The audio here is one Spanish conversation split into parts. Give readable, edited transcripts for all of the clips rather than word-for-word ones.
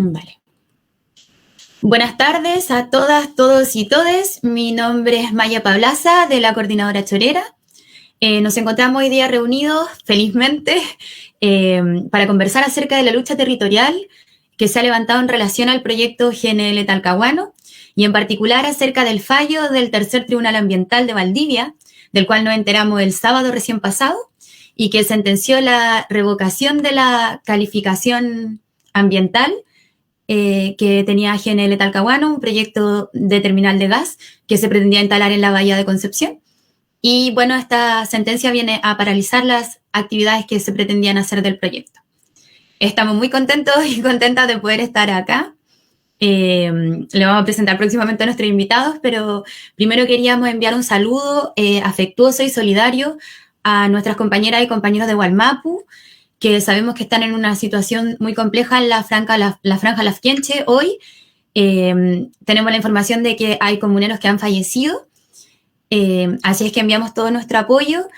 Vale. Buenas tardes a todas, todos y todes. Mi nombre es Maya Pablaza, de la Coordinadora Chorera. Nos encontramos hoy día reunidos, felizmente, para conversar acerca de la lucha territorial que se ha levantado en relación al proyecto GNL Talcahuano y en particular acerca del fallo del Tercer Tribunal Ambiental de Valdivia, del cual nos enteramos el sábado recién pasado, y que sentenció la revocación de la calificación ambiental que tenía GNL Talcahuano, un proyecto de terminal de gas que se pretendía instalar en la bahía de Concepción. Y bueno, esta sentencia viene a paralizar las actividades que se pretendían hacer del proyecto. Estamos muy contentos y contentas de poder estar acá. Le vamos a presentar próximamente a nuestros invitados, pero primero queríamos enviar un saludo afectuoso y solidario a nuestras compañeras y compañeros de Wallmapu, que sabemos que están en una situación muy compleja en la Franja Lafkenche hoy. Tenemos la información de que hay comuneros que han fallecido, así es que enviamos todo nuestro apoyo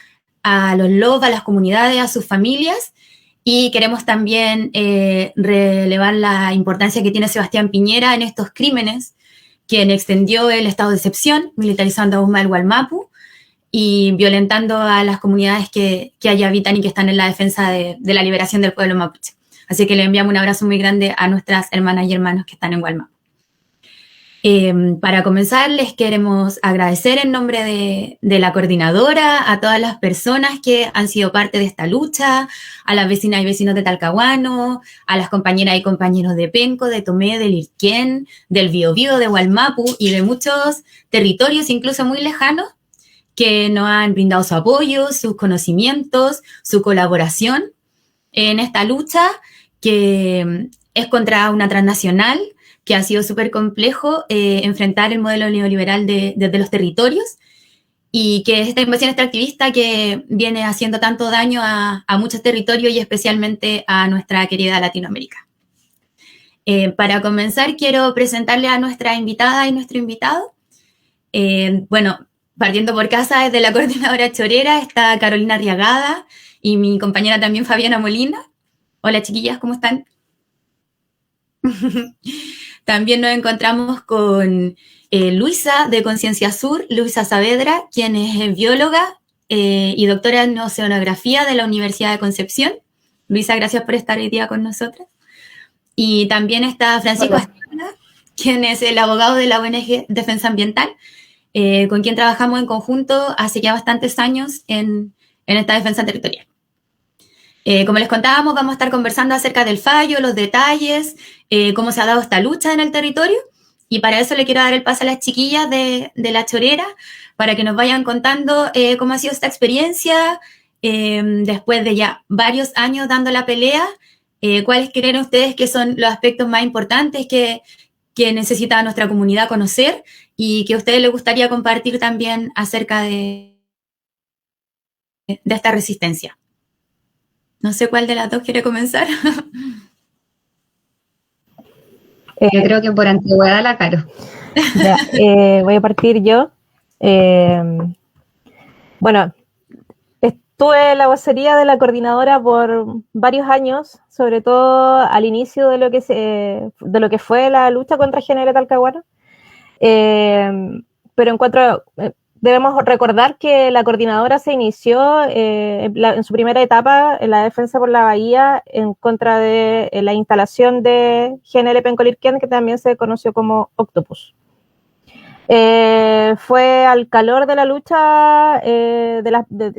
a los LOB, a las comunidades, a sus familias, y queremos también relevar la importancia que tiene Sebastián Piñera en estos crímenes, quien extendió el estado de excepción, militarizando aún más el Wallmapu y violentando a las comunidades que allá habitan y que están en la defensa de la liberación del pueblo mapuche. Así que le enviamos un abrazo muy grande a nuestras hermanas y hermanos que están en Wallmapu. Para comenzar, les queremos agradecer en nombre de la coordinadora a todas las personas que han sido parte de esta lucha, a las vecinas y vecinos de Talcahuano, a las compañeras y compañeros de Penco, de Tomé, del Irquén, del Biobío, de Wallmapu y de muchos territorios, incluso muy lejanos, que nos han brindado su apoyo, sus conocimientos, su colaboración en esta lucha que es contra una transnacional, que ha sido súper complejo enfrentar el modelo neoliberal desde los territorios y que esta invasión extractivista que viene haciendo tanto daño a muchos territorios y especialmente a nuestra querida Latinoamérica. Para comenzar, quiero presentarle a nuestra invitada y nuestro invitado. Bueno, partiendo por casa, desde la Coordinadora Chorera está Carolina Arriagada y mi compañera también Fabiana Molina. Hola chiquillas, ¿cómo están? También nos encontramos con Luisa de Conciencia Sur, Luisa Saavedra, quien es bióloga y doctora en oceanografía de la Universidad de Concepción. Luisa, gracias por estar hoy día con nosotros. Y también está Francisco Astiana, quien es el abogado de la ONG Defensa Ambiental, con quien trabajamos en conjunto hace ya bastantes años en esta defensa territorial. Como les contábamos, vamos a estar conversando acerca del fallo, los detalles, cómo se ha dado esta lucha en el territorio, y para eso le quiero dar el paso a las chiquillas de La Chorera, para que nos vayan contando cómo ha sido esta experiencia, después de ya varios años dando la pelea, cuáles creen ustedes que son los aspectos más importantes que necesita nuestra comunidad conocer y que a ustedes les gustaría compartir también acerca de esta resistencia. No sé cuál de las dos quiere comenzar. Creo que por antigüedad la Caro. Ya, voy a partir yo. Bueno, estuve en la vocería de la coordinadora por varios años, sobre todo al inicio de lo que fue la lucha contra GNL Talcahuano. Pero debemos recordar que la coordinadora se inició en su primera etapa en la defensa por la bahía en contra de la instalación de GNL Pencolirquén, que también se conoció como Octopus. Fue al calor de la lucha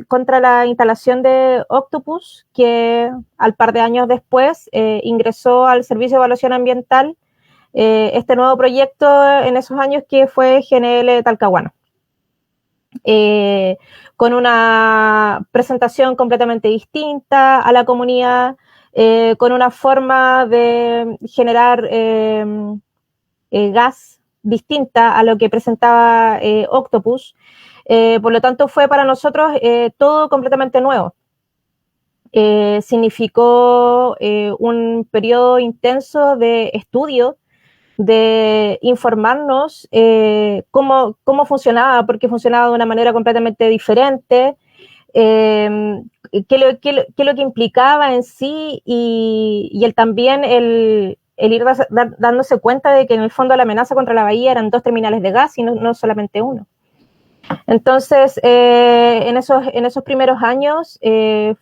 contra la instalación de Octopus que al par de años después ingresó al Servicio de Evaluación Ambiental este nuevo proyecto en esos años que fue GNL Talcahuano. Con una presentación completamente distinta a la comunidad, con una forma de generar gas distinta a lo que presentaba Octopus, Por lo tanto, fue para nosotros todo completamente nuevo. Significó un periodo intenso de estudio, de informarnos cómo funcionaba, porque funcionaba de una manera completamente diferente, qué es lo que implicaba en sí y también el ir dándose cuenta de que en el fondo la amenaza contra la bahía eran 2 terminales de gas y no solamente uno. Entonces, en esos primeros años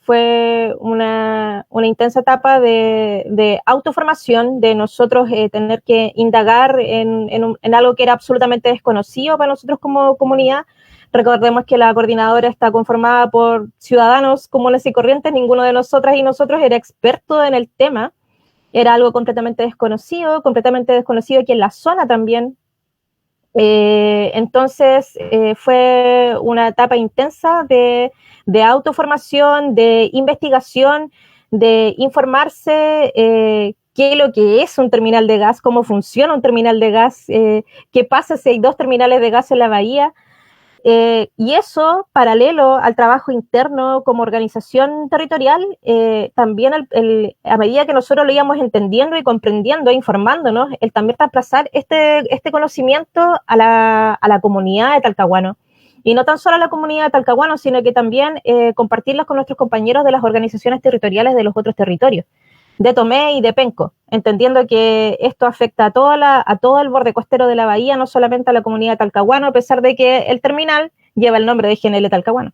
fue una intensa etapa de autoformación, de nosotros tener que indagar en algo que era absolutamente desconocido para nosotros como comunidad. Recordemos que la coordinadora está conformada por ciudadanos comunes y corrientes, ninguno de nosotras y nosotros era experto en el tema, era algo completamente desconocido aquí en la zona también. Entonces fue una etapa intensa de autoformación, de investigación, de informarse qué es lo que es un terminal de gas, cómo funciona un terminal de gas, qué pasa si hay 2 terminales de gas en la bahía. Y eso, paralelo al trabajo interno como organización territorial, también a medida que nosotros lo íbamos entendiendo y comprendiendo, informándonos, el también trasladar este conocimiento a la comunidad de Talcahuano. Y no tan solo a la comunidad de Talcahuano, sino que también compartirlas con nuestros compañeros de las organizaciones territoriales de los otros territorios, de Tomé y de Penco, entendiendo que esto afecta a todo el borde costero de la bahía, no solamente a la comunidad de Talcahuano, a pesar de que el terminal lleva el nombre de GNL Talcahuano.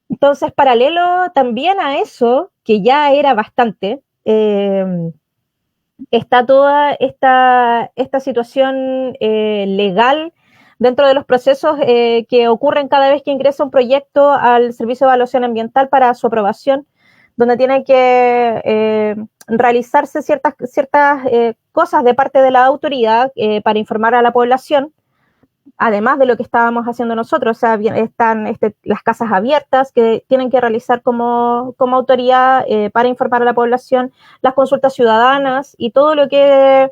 Entonces, paralelo también a eso, que ya era bastante, está toda esta situación legal dentro de los procesos que ocurren cada vez que ingresa un proyecto al Servicio de Evaluación Ambiental para su aprobación, donde tienen que realizarse ciertas cosas de parte de la autoridad para informar a la población, además de lo que estábamos haciendo nosotros. O sea, están las casas abiertas que tienen que realizar como autoridad para informar a la población, las consultas ciudadanas y todo lo que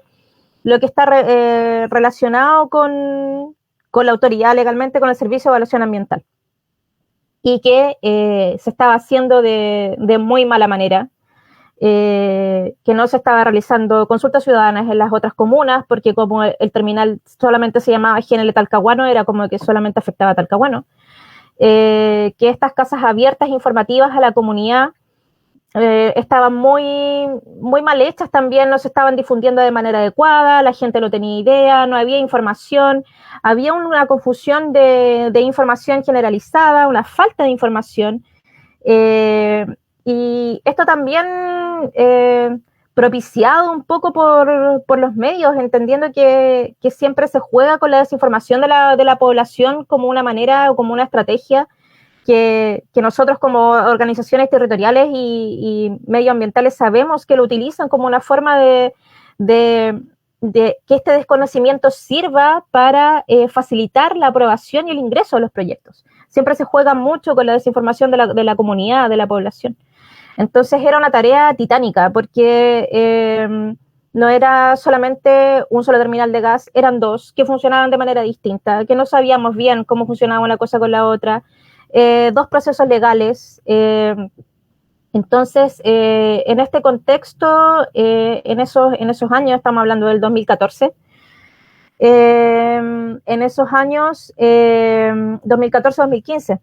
está relacionado con la autoridad legalmente, con el Servicio de Evaluación Ambiental. Y que se estaba haciendo de muy mala manera, que no se estaba realizando consultas ciudadanas en las otras comunas, porque como el terminal solamente se llamaba GNL Talcahuano, era como que solamente afectaba a Talcahuano, que estas casas abiertas informativas a la comunidad estaban muy mal hechas también, no se estaban difundiendo de manera adecuada, la gente no tenía idea, no había información, había una confusión de información generalizada, una falta de información, y esto también propiciado un poco por los medios, entendiendo que siempre se juega con la desinformación de la población como una manera o como una estrategia que nosotros como organizaciones territoriales y medioambientales sabemos que lo utilizan como una forma de que este desconocimiento sirva para facilitar la aprobación y el ingreso de los proyectos. Siempre se juega mucho con la desinformación de la comunidad, de la población. Entonces era una tarea titánica porque no era solamente un solo terminal de gas, eran 2 que funcionaban de manera distinta, que no sabíamos bien cómo funcionaba una cosa con la otra. 2 procesos legales. Entonces, en este contexto, en esos años, estamos hablando del 2014, en esos años, 2014-2015,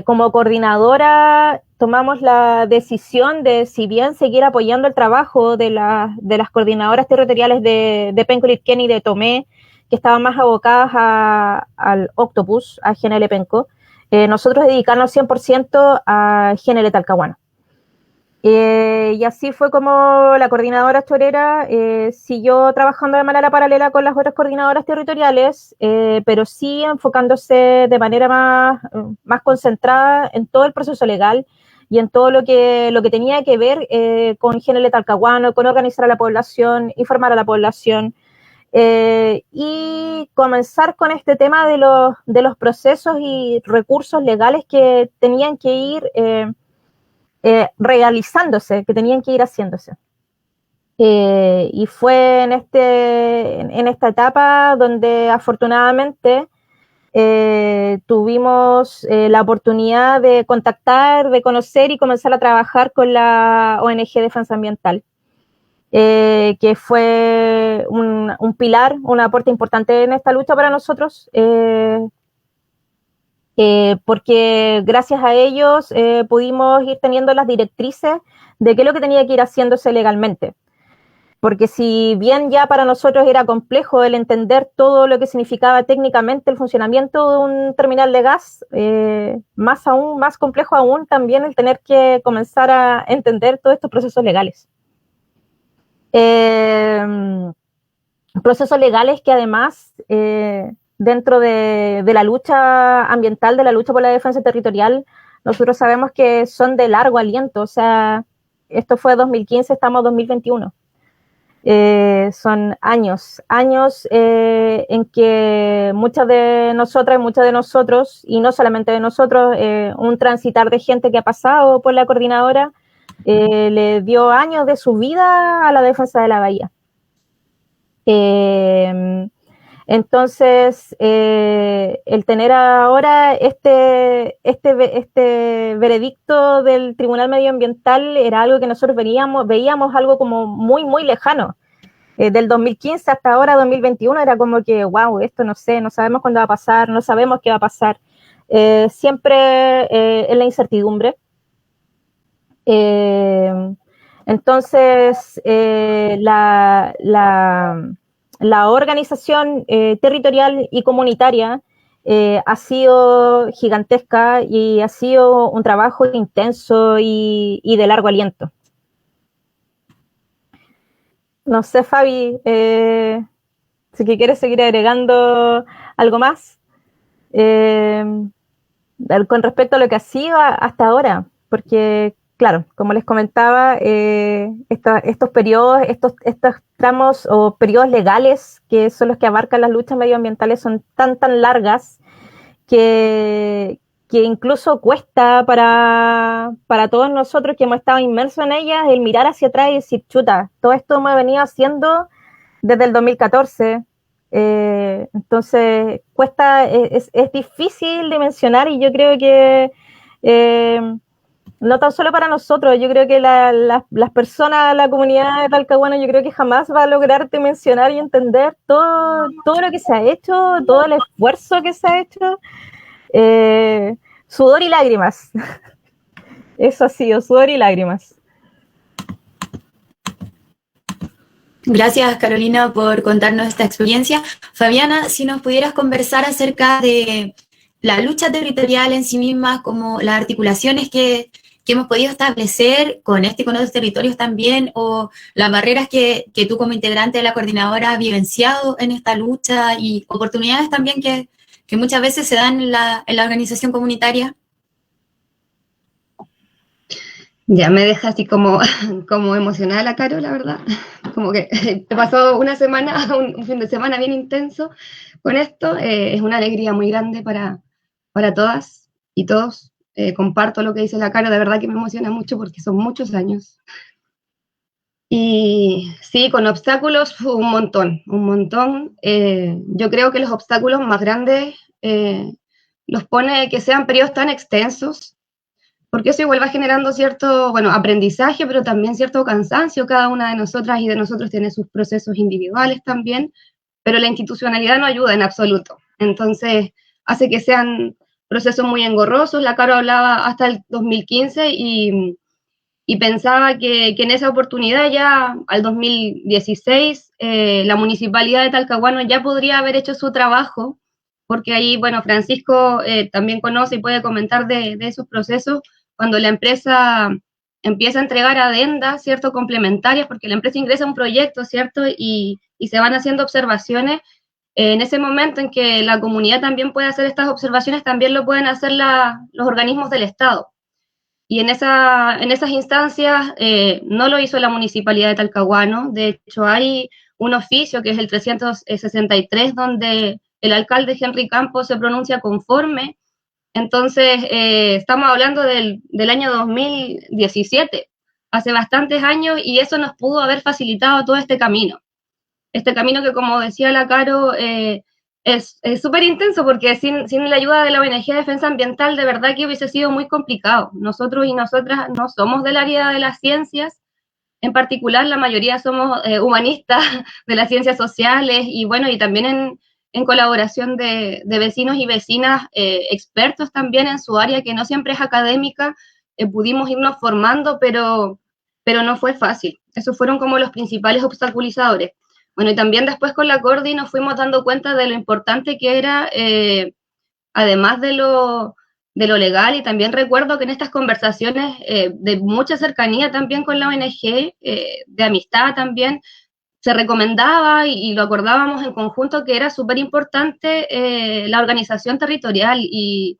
como coordinadora tomamos la decisión de, si bien seguir apoyando el trabajo de las coordinadoras territoriales de Penco, Lirquén y de Tomé, que estaban más abocadas al Octopus, a GNL Penco, nosotros dedicarnos 100% a GNL Talcahuano. Y así fue como la coordinadora chorera siguió trabajando de manera paralela con las otras coordinadoras territoriales, pero sí enfocándose de manera más concentrada en todo el proceso legal y en todo lo que tenía que ver con GNL Talcahuano, con organizar a la población, informar a la población, y comenzar con este tema de los procesos y recursos legales que tenían que ir realizándose, que tenían que ir haciéndose. Y fue en esta etapa donde afortunadamente tuvimos la oportunidad de contactar, de conocer y comenzar a trabajar con la ONG Defensa Ambiental, que fue un pilar, un aporte importante en esta lucha para nosotros, porque gracias a ellos pudimos ir teniendo las directrices de qué es lo que tenía que ir haciéndose legalmente. Porque si bien ya para nosotros era complejo el entender todo lo que significaba técnicamente el funcionamiento de un terminal de gas, más complejo aún también el tener que comenzar a entender todos estos procesos legales. Procesos legales que además, dentro de la lucha ambiental, de la lucha por la defensa territorial, nosotros sabemos que son de largo aliento. O sea, esto fue 2015, estamos en 2021. Son años en que muchas de nosotras y muchos de nosotros, y no solamente de nosotros, un transitar de gente que ha pasado por la coordinadora, le dio años de su vida a la defensa de la bahía. Entonces, el tener ahora este veredicto del Tribunal Medioambiental era algo que nosotros veíamos algo como muy, muy lejano. Del 2015 hasta ahora, 2021, era como que, wow, esto no sé, no sabemos cuándo va a pasar, no sabemos qué va a pasar. Siempre en la incertidumbre. Entonces, la organización territorial y comunitaria ha sido gigantesca y ha sido un trabajo intenso y de largo aliento. No sé, Fabi, si que quieres seguir agregando algo más con respecto a lo que ha sido hasta ahora, porque claro, como les comentaba, estos periodos, estos tramos o periodos legales que son los que abarcan las luchas medioambientales son tan largas que incluso cuesta para todos nosotros que hemos estado inmersos en ellas el mirar hacia atrás y decir, chuta, todo esto me he venido haciendo desde el 2014. Entonces cuesta, es difícil de mencionar, y yo creo que no tan solo para nosotros, yo creo que las personas, la comunidad de Talcahuano, yo creo que jamás va a lograr mencionar y entender todo lo que se ha hecho, todo el esfuerzo que se ha hecho, sudor y lágrimas. Eso ha sido, sudor y lágrimas. Gracias, Carolina, por contarnos esta experiencia. Fabiana, si nos pudieras conversar acerca de la lucha territorial en sí misma, como las articulaciones que hemos podido establecer con este y con otros territorios también, o las barreras que tú como integrante de la coordinadora has vivenciado en esta lucha, y oportunidades también que muchas veces se dan en la organización comunitaria. Ya me deja así como emocionada la Caro, la verdad. Como que te pasó una semana, un fin de semana bien intenso con esto. Es una alegría muy grande para todas y todos. Comparto lo que dice la Caro, de verdad que me emociona mucho porque son muchos años. Y sí, con obstáculos un montón. Yo creo que los obstáculos más grandes los pone que sean periodos tan extensos, porque eso igual va generando cierto, aprendizaje, pero también cierto cansancio. Cada una de nosotras y de nosotros tiene sus procesos individuales también, pero la institucionalidad no ayuda en absoluto. Entonces, hace que sean procesos muy engorrosos. La Caro hablaba hasta el 2015 y pensaba que en esa oportunidad ya, al 2016, la Municipalidad de Talcahuano ya podría haber hecho su trabajo, porque ahí, Francisco también conoce y puede comentar de esos procesos, cuando la empresa empieza a entregar adendas, ¿cierto?, complementarias, porque la empresa ingresa a un proyecto, ¿cierto?, y se van haciendo observaciones. En ese momento en que la comunidad también puede hacer estas observaciones, también lo pueden hacer los organismos del Estado. Y en esas instancias no lo hizo la Municipalidad de Talcahuano. De hecho, hay un oficio que es el 363, donde el alcalde Henry Campos se pronuncia conforme. Entonces, estamos hablando del año 2017, hace bastantes años, y eso nos pudo haber facilitado todo este camino. Este camino que, como decía la Caro, es súper intenso, porque sin la ayuda de la ONG de Defensa Ambiental, de verdad que hubiese sido muy complicado. Nosotros y nosotras no somos del área de las ciencias, en particular la mayoría somos humanistas de las ciencias sociales, y bueno, y también en colaboración de vecinos y vecinas expertos también en su área, que no siempre es académica, pudimos irnos formando, pero no fue fácil. Esos fueron como los principales obstaculizadores. Bueno, y también después con la Cordi nos fuimos dando cuenta de lo importante que era, además de lo legal, y también recuerdo que en estas conversaciones de mucha cercanía también con la ONG, de amistad también, se recomendaba y lo acordábamos en conjunto que era súper importante la organización territorial y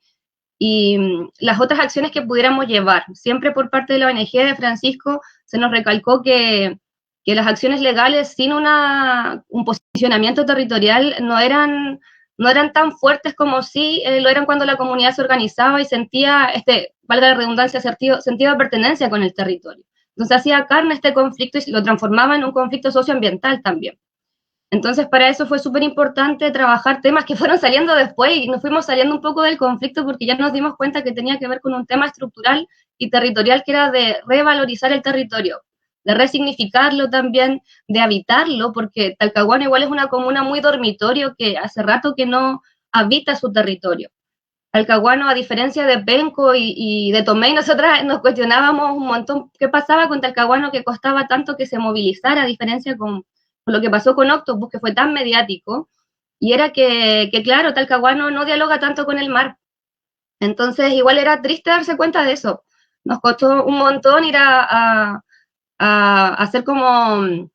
las otras acciones que pudiéramos llevar. Siempre por parte de la ONG de Francisco se nos recalcó que las acciones legales sin un posicionamiento territorial no eran tan fuertes como sí lo eran cuando la comunidad se organizaba y sentía, valga la redundancia, sentido de pertenencia con el territorio. Entonces hacía carne este conflicto y lo transformaba en un conflicto socioambiental también. Entonces para eso fue súper importante trabajar temas que fueron saliendo después, y nos fuimos saliendo un poco del conflicto porque ya nos dimos cuenta que tenía que ver con un tema estructural y territorial, que era de revalorizar el territorio, de resignificarlo también, de habitarlo, porque Talcahuano igual es una comuna muy dormitorio que hace rato que no habita su territorio. Talcahuano, a diferencia de Penco y de Tomé, nosotras nos cuestionábamos un montón qué pasaba con Talcahuano, que costaba tanto que se movilizara, a diferencia con lo que pasó con Octopus, que fue tan mediático, y era que claro, Talcahuano no dialoga tanto con el mar. Entonces igual era triste darse cuenta de eso. Nos costó un montón ir a hacer como,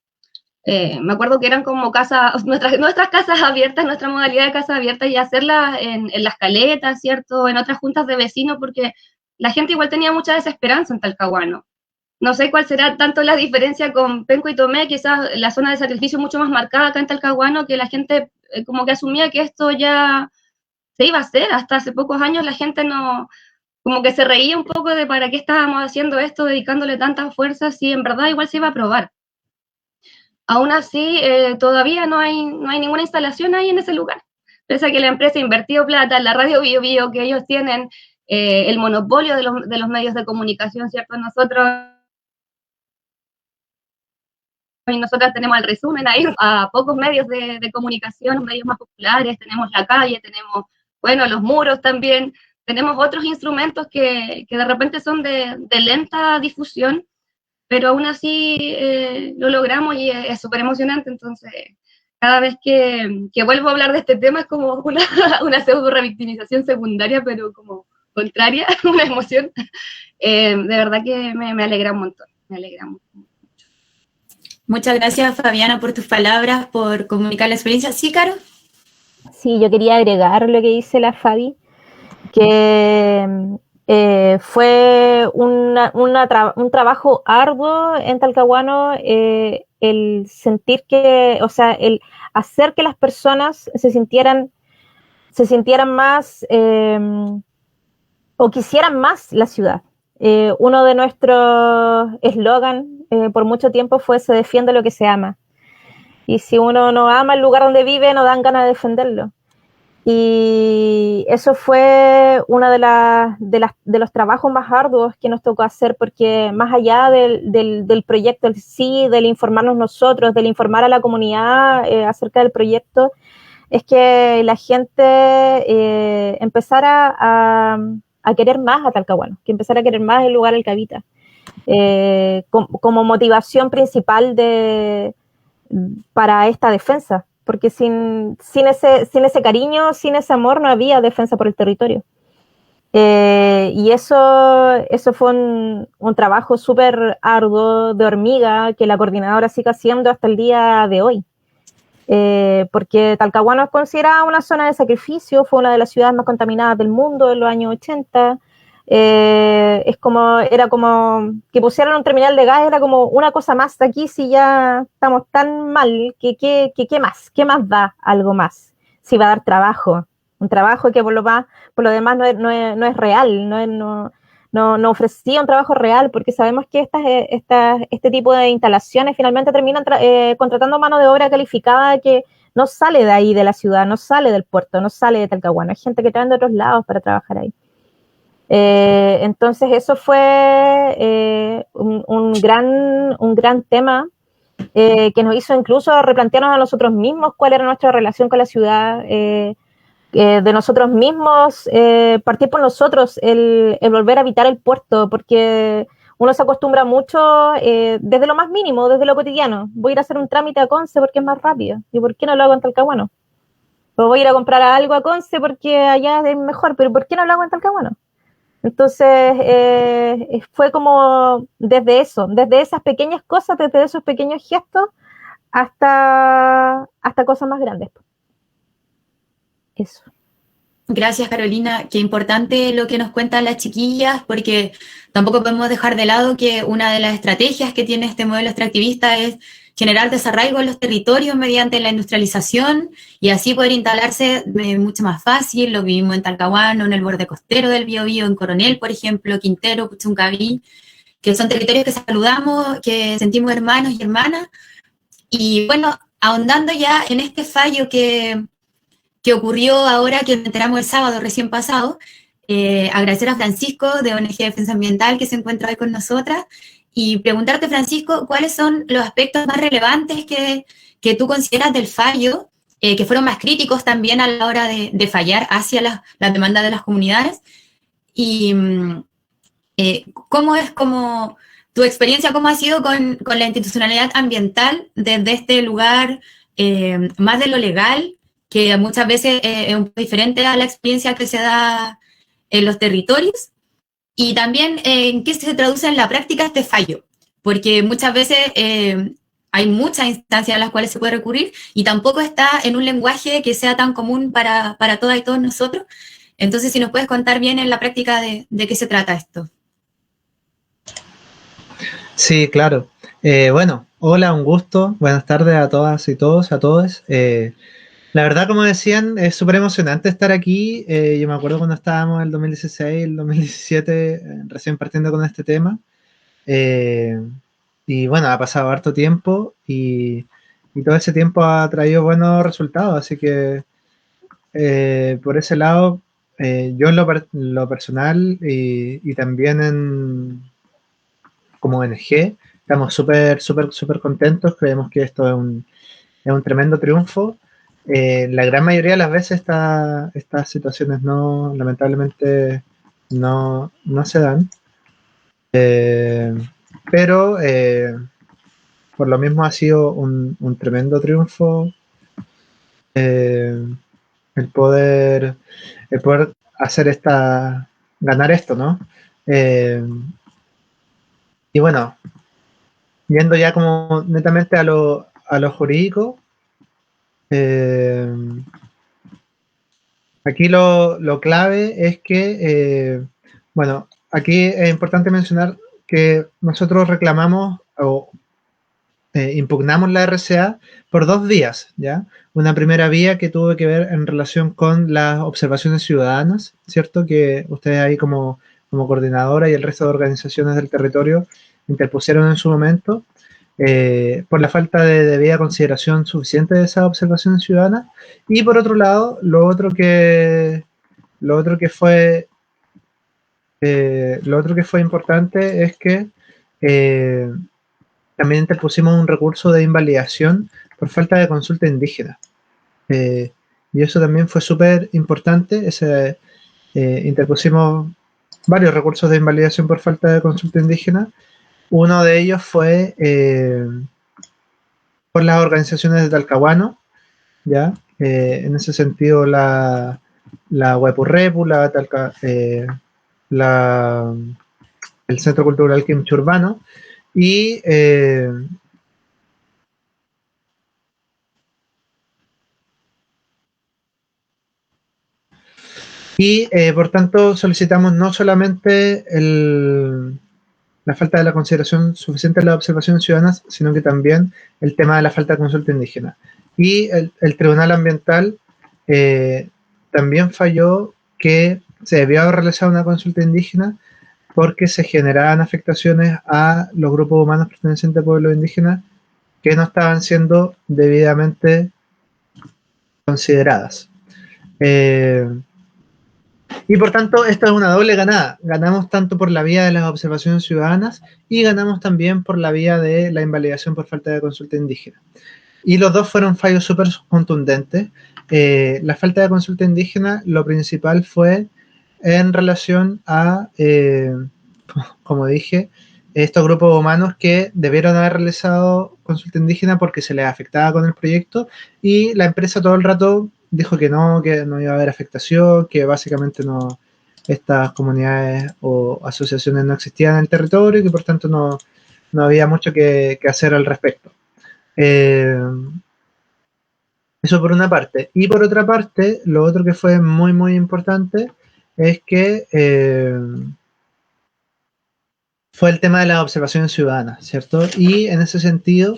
me acuerdo que eran como casas, nuestras casas abiertas, nuestra modalidad de casa abierta, y hacerlas en las caletas, ¿cierto? En otras juntas de vecinos, porque la gente igual tenía mucha desesperanza en Talcahuano. No sé cuál será tanto la diferencia con Penco y Tomé, quizás la zona de sacrificio mucho más marcada acá en Talcahuano, que la gente como que asumía que esto ya se iba a hacer. Hasta hace pocos años la gente no, como que se reía un poco de para qué estábamos haciendo esto, dedicándole tantas fuerzas, si en verdad igual se iba a probar. Aún así, todavía no hay ninguna instalación ahí en ese lugar. Pese a que la empresa ha invertido plata, la radio Bio Bio, que ellos tienen el monopolio de los medios de comunicación, ¿cierto? Y nosotras tenemos el resumen ahí a pocos medios de comunicación, medios más populares, tenemos la calle, tenemos, bueno, los muros también, tenemos otros instrumentos que de repente son de lenta difusión, pero aún así lo logramos y es súper emocionante. Entonces cada vez que vuelvo a hablar de este tema es como una pseudo revictimización secundaria, pero como contraria, una emoción. De verdad que me alegra un montón, me alegra mucho. Muchas gracias, Fabiana, por tus palabras, por comunicar la experiencia. ¿Sí, Caro? Sí, yo quería agregar lo que dice la Fabi, que fue un trabajo arduo en Talcahuano, el sentir que, o sea, el hacer que las personas se sintieran más o quisieran más la ciudad. Uno de nuestros eslogan por mucho tiempo fue: se defiende lo que se ama. Y si uno no ama el lugar donde vive, no dan ganas de defenderlo. Y eso fue uno de los trabajos más arduos que nos tocó hacer, porque más allá del proyecto en sí, del informarnos nosotros, del informar a la comunidad acerca del proyecto, es que la gente empezara a querer más a Talcahuano, que empezara a querer más el lugar al que habita, como motivación principal para esta defensa, porque sin ese cariño, sin ese amor, no había defensa por el territorio. Y eso fue un trabajo súper arduo, de hormiga, que la coordinadora sigue haciendo hasta el día de hoy. Porque Talcahuano es considerada una zona de sacrificio, fue una de las ciudades más contaminadas del mundo en los años 80. Era como que pusieran un terminal de gas, era como una cosa más de aquí, si ya estamos tan mal, ¿qué más da algo más? Si va a dar trabajo, un trabajo que por lo demás no es real, no no ofrecía un trabajo real, porque sabemos que este tipo de instalaciones finalmente terminan contratando mano de obra calificada que no sale de ahí, de la ciudad, no sale del puerto, no sale de Talcahuano, hay gente que traen de otros lados para trabajar ahí. Entonces eso fue un gran tema que nos hizo incluso replantearnos a nosotros mismos cuál era nuestra relación con la ciudad, de nosotros mismos, partir por nosotros, el volver a habitar el puerto, porque uno se acostumbra mucho desde lo más mínimo, desde lo cotidiano. Voy a ir a hacer un trámite a Conce porque es más rápido. ¿Y por qué no lo hago en Talcahuano? O voy a ir a comprar algo a Conce porque allá es mejor, pero ¿por qué no lo hago en Talcahuano? Entonces, fue como desde eso, desde esas pequeñas cosas, desde esos pequeños gestos, hasta cosas más grandes. Eso. Gracias, Carolina. Qué importante lo que nos cuentan las chiquillas, porque tampoco podemos dejar de lado que una de las estrategias que tiene este modelo extractivista es generar desarraigo en los territorios mediante la industrialización y así poder instalarse mucho más fácil. Lo vivimos en Talcahuano, en el borde costero del Biobío, en Coronel, por ejemplo, Quintero, Puchuncaví, que son territorios que saludamos, que sentimos hermanos y hermanas. Y bueno, ahondando ya en este fallo que ocurrió ahora, que nos enteramos el sábado recién pasado, agradecer a Francisco de ONG Defensa Ambiental que se encuentra hoy con nosotras y preguntarte, Francisco, ¿cuáles son los aspectos más relevantes que tú consideras del fallo, que fueron más críticos también a la hora de fallar hacia las demandas de las comunidades? Y ¿cómo es como tu experiencia, cómo ha sido con la institucionalidad ambiental desde este lugar más de lo legal, que muchas veces es un poco diferente a la experiencia que se da en los territorios? Y también en qué se traduce en la práctica este fallo, porque muchas veces hay muchas instancias a las cuales se puede recurrir y tampoco está en un lenguaje que sea tan común para todas y todos nosotros. Entonces, si nos puedes contar bien en la práctica de qué se trata esto. Sí, claro. Bueno, hola, un gusto. Buenas tardes a todas y todos, a todos. La verdad, como decían, es súper emocionante estar aquí. Yo me acuerdo cuando estábamos en el 2016, el 2017, recién partiendo con este tema. Y bueno, ha pasado harto tiempo y todo ese tiempo ha traído buenos resultados. Así que por ese lado, yo en lo personal y también como ONG, estamos súper contentos. Creemos que esto es un tremendo triunfo. La gran mayoría de las veces estas situaciones lamentablemente no se dan, pero por lo mismo ha sido un tremendo triunfo el poder hacer ganar esto, ¿no? Y bueno, yendo ya como netamente a lo jurídico, aquí lo clave es que, bueno, aquí es importante mencionar que nosotros reclamamos o impugnamos la RCA por dos vías, ¿ya? Una primera vía que tuvo que ver en relación con las observaciones ciudadanas, ¿cierto? Que ustedes ahí como coordinadora y el resto de organizaciones del territorio interpusieron en su momento, por la falta de debida consideración suficiente de esas observaciones ciudadanas. Y por otro lado, lo otro que fue importante es que también interpusimos un recurso de invalidación por falta de consulta indígena. Y eso también fue súper importante. Interpusimos varios recursos de invalidación por falta de consulta indígena. Uno de ellos fue por las organizaciones de Talcahuano, ¿ya? En ese sentido, la Huepurrepu, el Centro Cultural Quimcho Urbano, y por tanto solicitamos no solamente la falta de la consideración suficiente de las observaciones ciudadanas, sino que también el tema de la falta de consulta indígena. Y el Tribunal Ambiental también falló que se debió haber realizado una consulta indígena porque se generaban afectaciones a los grupos humanos pertenecientes a pueblos indígenas que no estaban siendo debidamente consideradas. Y por tanto, esto es una doble ganada. Ganamos tanto por la vía de las observaciones ciudadanas y ganamos también por la vía de la invalidación por falta de consulta indígena. Y los dos fueron fallos súper contundentes. La falta de consulta indígena, lo principal fue en relación a, como dije, estos grupos humanos que debieron haber realizado consulta indígena porque se les afectaba con el proyecto, y la empresa todo el rato dijo que no iba a haber afectación, que básicamente no, estas comunidades o asociaciones no existían en el territorio y que por tanto no había mucho que hacer al respecto. Eso por una parte. Y por otra parte, lo otro que fue muy, muy importante es que fue el tema de las observaciones ciudadanas, ¿cierto? Y en ese sentido,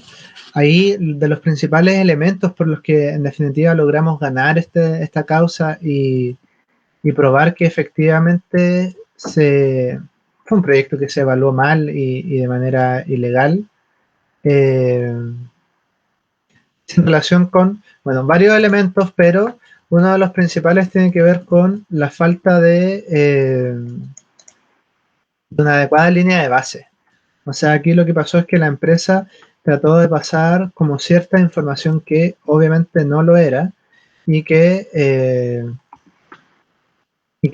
ahí de los principales elementos por los que en definitiva logramos ganar esta causa y probar que efectivamente fue un proyecto que se evaluó mal y de manera ilegal, en relación con, bueno, varios elementos, pero uno de los principales tiene que ver con la falta de una adecuada línea de base. O sea, aquí lo que pasó es que la empresa trató de pasar como cierta información que obviamente no lo era y que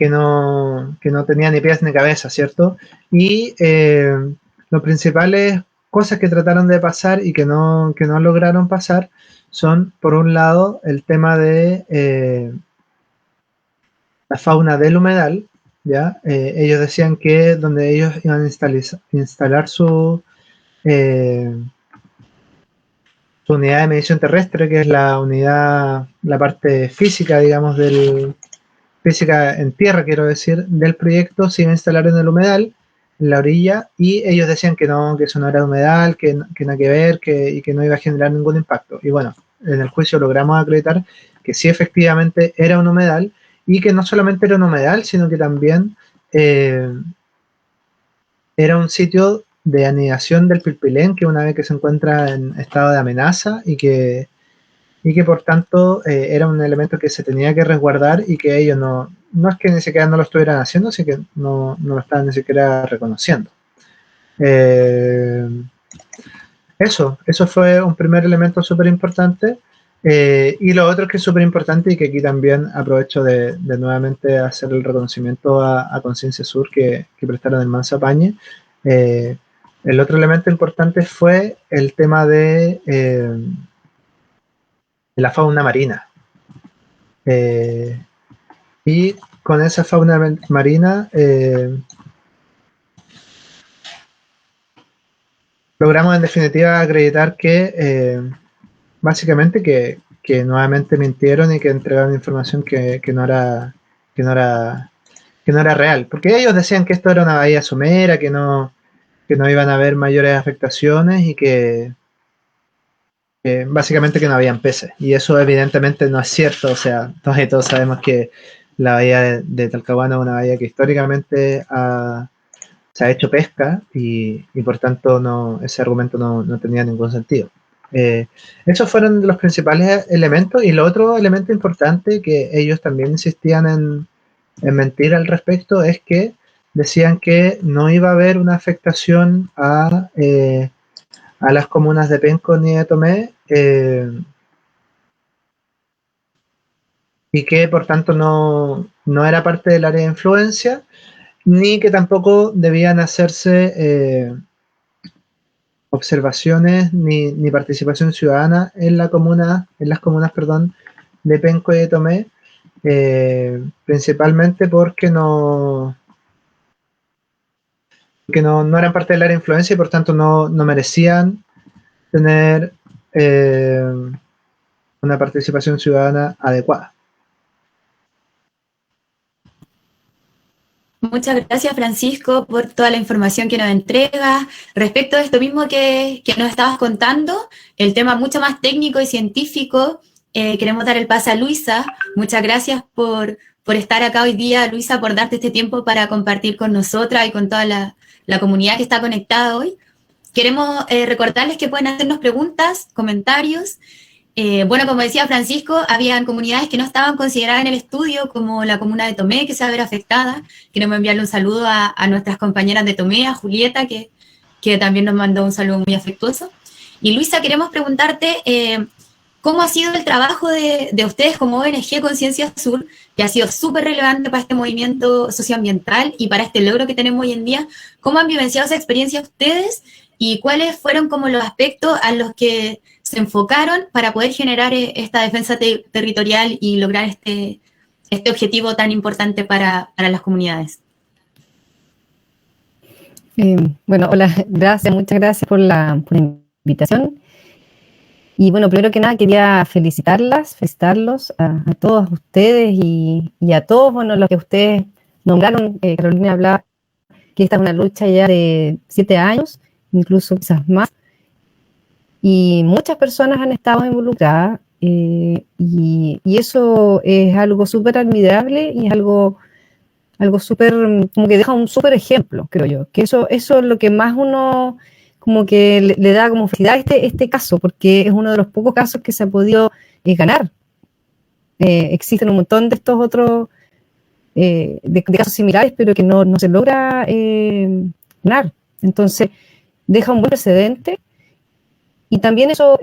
no tenía ni pies ni cabeza, ¿cierto? Y las principales cosas que trataron de pasar y que no lograron pasar son, por un lado, el tema de la fauna del humedal, ¿ya? Ellos decían que donde ellos iban a instalar su unidad de medición terrestre, que es la unidad, la parte física, digamos, física en tierra, quiero decir, del proyecto, se iba a instalar en el humedal, en la orilla, y ellos decían que no, que eso no era humedal, que nada que ver, y que no iba a generar ningún impacto. Y bueno, en el juicio logramos acreditar que sí, efectivamente era un humedal, y que no solamente era un humedal, sino que también era un sitio de anidación del pilpilén, que una vez que se encuentra en estado de amenaza y que por tanto era un elemento que se tenía que resguardar y que ellos no es que ni siquiera no lo estuvieran haciendo, sino que no lo estaban ni siquiera reconociendo. Eso fue un primer elemento súper importante. Y lo otro que es súper importante y que aquí también aprovecho de nuevamente hacer el reconocimiento a Conciencia Sur que prestaron el manso apañe. El otro elemento importante fue el tema de la fauna marina. Y con esa fauna marina logramos en definitiva acreditar que básicamente que nuevamente mintieron y que entregaron información que no era real, porque ellos decían que esto era una bahía somera, que no iban a haber mayores afectaciones y que básicamente que no habían peces, y eso evidentemente no es cierto. O sea, todos sabemos que la bahía de Talcahuano es una bahía que históricamente se ha hecho pesca y por tanto ese argumento no tenía ningún sentido. Esos fueron los principales elementos, y lo otro elemento importante que ellos también insistían en mentir al respecto es que decían que no iba a haber una afectación a las comunas de Penco ni de Tomé, y que por tanto no era parte del área de influencia, ni que tampoco debían hacerse observaciones ni participación ciudadana en las comunas de Penco y de Tomé, principalmente porque no eran parte del área de influencia y por tanto no merecían tener una participación ciudadana adecuada. Muchas gracias, Francisco, por toda la información que nos entregas. Respecto a esto mismo que nos estabas contando, el tema mucho más técnico y científico, queremos dar el pase a Luisa. Muchas gracias por por estar acá hoy día, Luisa, por darte este tiempo para compartir con nosotras y con toda la comunidad que está conectada hoy. Queremos recordarles que pueden hacernos preguntas, comentarios. Bueno, como decía Francisco, habían comunidades que no estaban consideradas en el estudio, como la comuna de Tomé, que se va a ver afectada. Queremos enviarle un saludo a nuestras compañeras de Tomé, a Julieta, que también nos mandó un saludo muy afectuoso. Y Luisa, queremos preguntarte cómo ha sido el trabajo de ustedes como ONG Conciencia Sur, que ha sido súper relevante para este movimiento socioambiental y para este logro que tenemos hoy en día. ¿Cómo han vivenciado esa experiencia ustedes y cuáles fueron como los aspectos a los que se enfocaron para poder generar esta defensa territorial y lograr este objetivo tan importante para las comunidades? Bueno, hola, gracias, muchas gracias por la invitación. Y bueno, primero que nada quería felicitarlos a todos ustedes y a todos, bueno, los que ustedes nombraron. Carolina hablaba que esta es una lucha ya de 7 años, incluso quizás más. Y muchas personas han estado involucradas y eso es algo súper admirable y es algo súper, como que deja un súper ejemplo, creo yo, que eso es lo que más uno como que le da como felicidad a este caso, porque es uno de los pocos casos que se ha podido ganar. Existen un montón de estos otros de casos similares, pero que no se logra ganar. Entonces, deja un buen precedente. Y también eso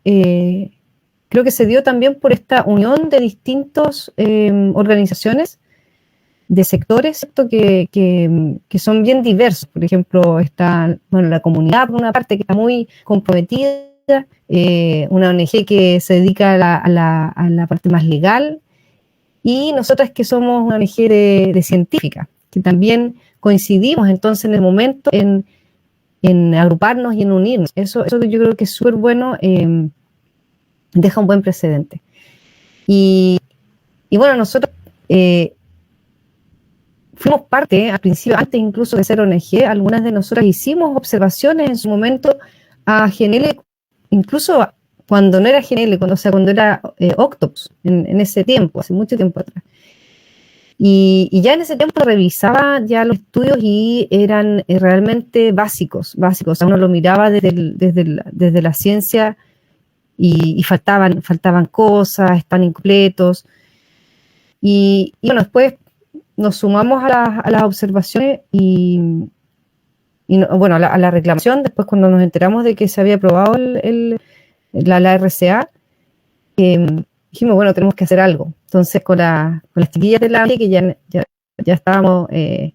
creo que se dio también por esta unión de distintas organizaciones, de sectores, ¿cierto? Que son bien diversos. Por ejemplo, está la comunidad, por una parte, que está muy comprometida, una ONG que se dedica a la parte más legal, y nosotras que somos una ONG de científica, que también coincidimos entonces en el momento en agruparnos y en unirnos. Eso yo creo que es súper bueno, deja un buen precedente. Y bueno, nosotros fuimos parte, al principio, antes incluso de ser ONG, algunas de nosotras hicimos observaciones en su momento a GNL, incluso cuando no era GNL, cuando era Octopus, en ese tiempo, hace mucho tiempo atrás. Y ya en ese tiempo revisaba ya los estudios y eran realmente básicos. O sea, uno lo miraba desde la ciencia y faltaban cosas, están incompletos. Y bueno, después nos sumamos a las observaciones y bueno, a la reclamación, después cuando nos enteramos de que se había aprobado la RCA, dijimos, bueno, tenemos que hacer algo. Entonces, con las chiquillas de la ONG, que ya estábamos, ya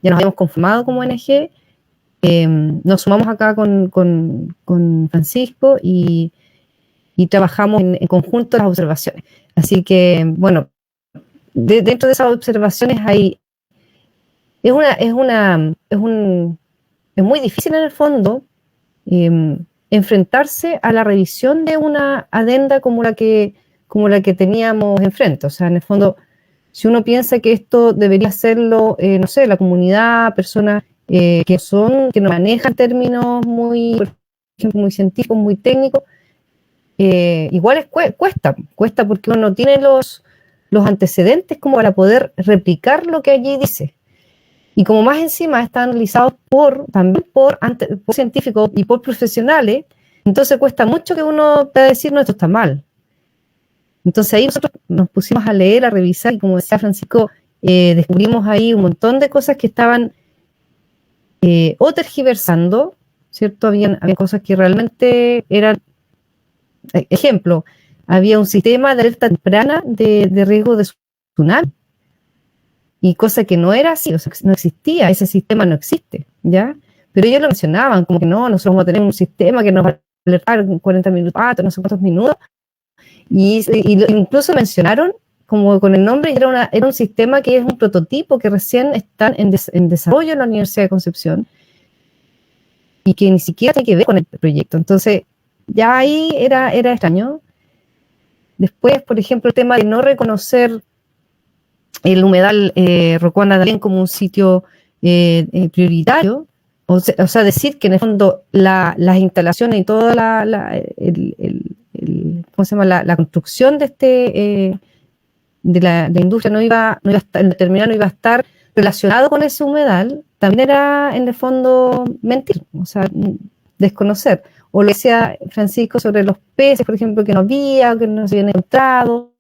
nos habíamos conformado como ONG, nos sumamos acá con Francisco y trabajamos en conjunto las observaciones. Así que, bueno, dentro de esas observaciones es muy difícil en el fondo enfrentarse a la revisión de una adenda como la que teníamos enfrente. O sea, en el fondo, si uno piensa que esto debería hacerlo, no sé, la comunidad, personas que no manejan términos por ejemplo, muy científicos, muy técnicos, igual cuesta porque uno no tiene los antecedentes como para poder replicar lo que allí dice. Y como más encima están analizados también por científicos y por profesionales, entonces cuesta mucho que uno pueda decir, no, esto está mal. Entonces ahí nosotros nos pusimos a leer, a revisar, y como decía Francisco, descubrimos ahí un montón de cosas que estaban o tergiversando, ¿cierto? Habían cosas que realmente eran, ejemplo, había un sistema de alerta temprana de riesgo de tsunami, y cosa que no era así, o sea, no existía, ese sistema no existe, ¿ya? Pero ellos lo mencionaban, como que no, nosotros vamos a tener un sistema que nos va a alertar en 40 minutos, no sé cuántos minutos, y incluso mencionaron, como con el nombre, era un sistema que es un prototipo que recién está en desarrollo en la Universidad de Concepción, y que ni siquiera tiene que ver con el proyecto. Entonces, ya ahí era extraño. Después, por ejemplo, el tema de no reconocer el humedal Rocuana de Alén como un sitio prioritario, o sea, decir que en el fondo las instalaciones y toda ¿cómo se llama? La construcción de la industria no iba a estar, el terminal no iba a estar relacionado con ese humedal, también era en el fondo mentir, o sea, desconocer. O le decía Francisco sobre los peces, por ejemplo, que no había, que no se habían encontrado.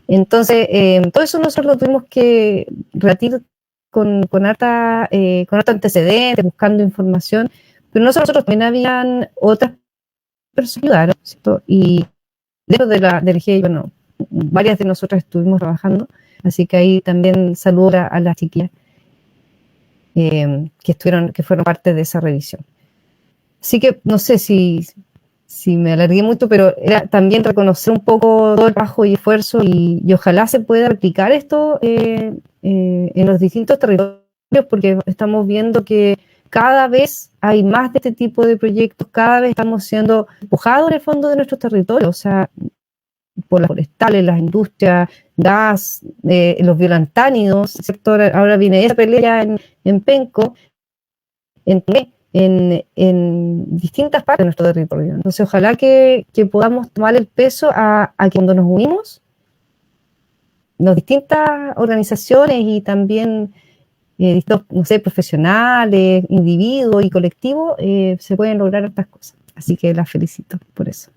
Entonces, todo eso nosotros lo tuvimos que rebatir con harta antecedentes, buscando información, pero no solo nosotros, también habían otras personas que ayudaron, ¿cierto? Y dentro de la GEI, bueno, varias de nosotras estuvimos trabajando, así que ahí también saludo a las chiquillas que fueron parte de esa revisión. Así que no sé si me alargué mucho, pero era también reconocer un poco todo el trabajo y esfuerzo y ojalá se pueda replicar esto en los distintos territorios, porque estamos viendo que cada vez hay más de este tipo de proyectos, cada vez estamos siendo empujados en el fondo de nuestros territorios, o sea, por las forestales, las industrias, gas, los biolantánidos, ¿cierto? Ahora viene esa pelea en Penco, en distintas partes de nuestro territorio. Entonces, ojalá que podamos tomar el peso a que cuando nos unimos, las distintas organizaciones y también distintos, no sé, profesionales, individuos y colectivos, se pueden lograr estas cosas. Así que las felicito por eso.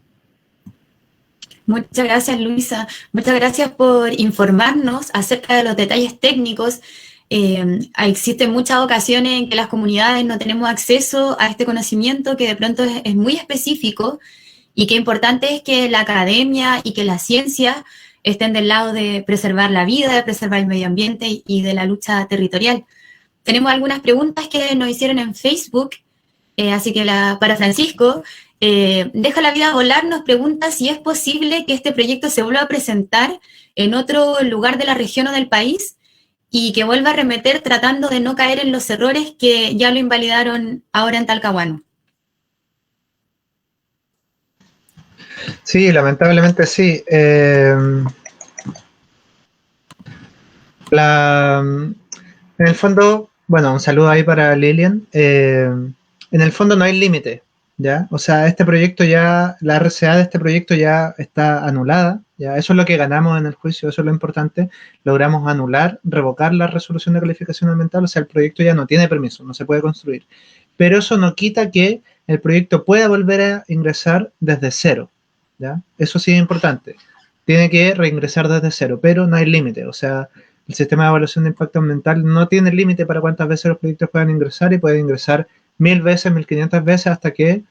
Muchas gracias, Luisa. Muchas gracias por informarnos acerca de los detalles técnicos. Existen muchas ocasiones en que las comunidades no tenemos acceso a este conocimiento que de pronto es muy específico y que importante es que la academia y que la ciencia estén del lado de preservar la vida, de preservar el medio ambiente y de la lucha territorial. Tenemos algunas preguntas que nos hicieron en Facebook, así que para Francisco, Deja la vida volar nos pregunta si es posible que este proyecto se vuelva a presentar en otro lugar de la región o del país y que vuelva a remeter tratando de no caer en los errores que ya lo invalidaron ahora en Talcahuano. Sí, lamentablemente sí. En el fondo, bueno, un saludo ahí para Lilian. En el fondo no hay límite, ¿ya? O sea, este proyecto ya, la RCA de este proyecto ya está anulada, ¿ya? Eso es lo que ganamos en el juicio, eso es lo importante. Logramos anular, revocar la resolución de calificación ambiental, o sea, el proyecto ya no tiene permiso, no se puede construir. Pero eso no quita que el proyecto pueda volver a ingresar desde cero, ¿ya? Eso sí es importante. Tiene que reingresar desde cero, pero no hay límite, o sea, el sistema de evaluación de impacto ambiental no tiene límite para cuántas veces los proyectos puedan ingresar y pueden ingresar 1000 veces, 1500 veces hasta que